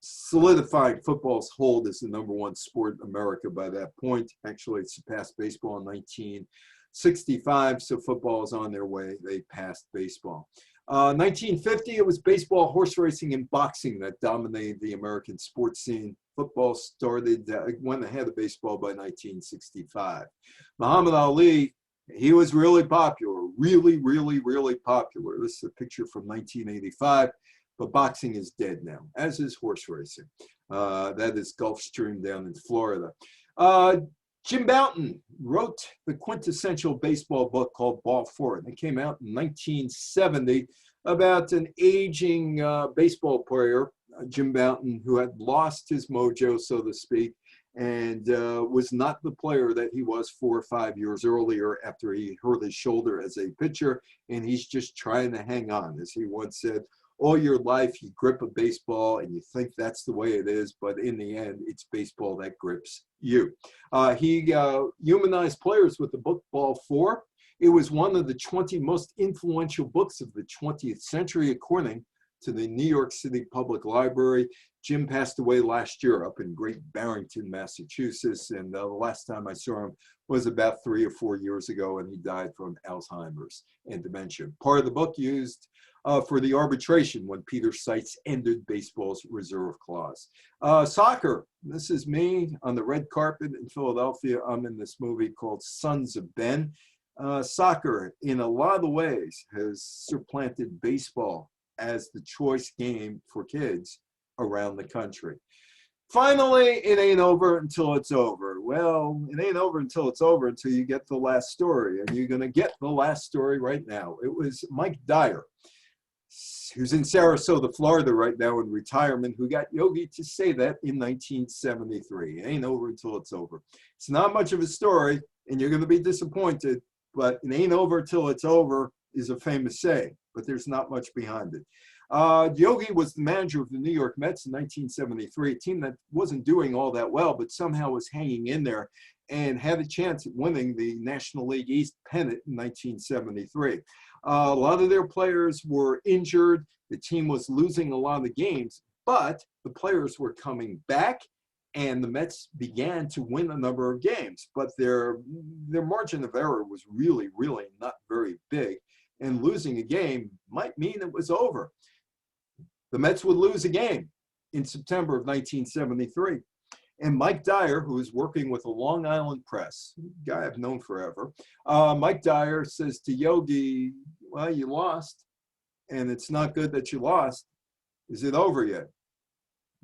solidifying football's hold as the #1 sport in America by that point. Actually, it surpassed baseball in 1965, so football is on their way. They passed baseball. 1950, it was baseball, horse racing, and boxing that dominated the American sports scene. Football started, went ahead of baseball by 1965. Muhammad Ali, he was really popular, really popular. This is a picture from 1985, but boxing is dead now, as is horse racing. That is Gulfstream down in Florida. Jim Bouton wrote the quintessential baseball book called Ball Four. It came out in 1970 about an aging baseball player, Jim Bouton, who had lost his mojo, so to speak, and was not the player that he was 4 or 5 years earlier after he hurt his shoulder as a pitcher, and he's just trying to hang on. As he once said, all your life you grip a baseball and you think that's the way it is, but in the end, it's baseball that grips you. He humanized players with the book Ball Four. It was one of the 20 most influential books of the 20th century, according to the New York City Public Library. Jim passed away last year up in Great Barrington, Massachusetts, and the last time I saw him was about 3 or 4 years ago, and he died from Alzheimer's and dementia. Part of the book used for the arbitration when Peter Seitz ended baseball's reserve clause. Soccer, this is me on the red carpet in Philadelphia. I'm in this movie called Sons of Ben. Soccer, in a lot of ways, has supplanted baseball as the choice game for kids around the country. Finally, it ain't over until it's over. Well, it ain't over until it's over until you get the last story, and you're going to get the last story right now. It was Mike Dyer, who's in Sarasota, Florida right now in retirement, who got Yogi to say that in 1973. It ain't over until it's over. It's not much of a story, and you're going to be disappointed, but it ain't over till it's over is a famous saying, but there's not much behind it. Yogi was the manager of the New York Mets in 1973, a team that wasn't doing all that well, but somehow was hanging in there and had a chance at winning the National League East pennant in 1973. A lot of their players were injured. The team was losing a lot of the games, but the players were coming back, and the Mets began to win a number of games. But their margin of error was really not very big, and losing a game might mean it was over. The Mets would lose a game in September of 1973. And Mike Dyer, who is working with the Long Island Press, a guy I've known forever, Mike Dyer says to Yogi, well, you lost, and it's not good that you lost. Is it over yet?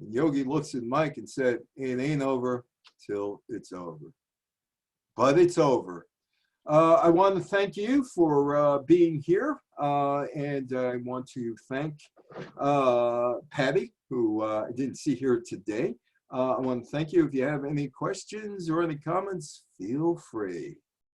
And Yogi looks at Mike and said, it ain't over till it's over. But it's over. I want to thank you for being here, and I want to thank Patty, who I didn't see here today. I want to thank you. If you have any questions or any comments, feel free.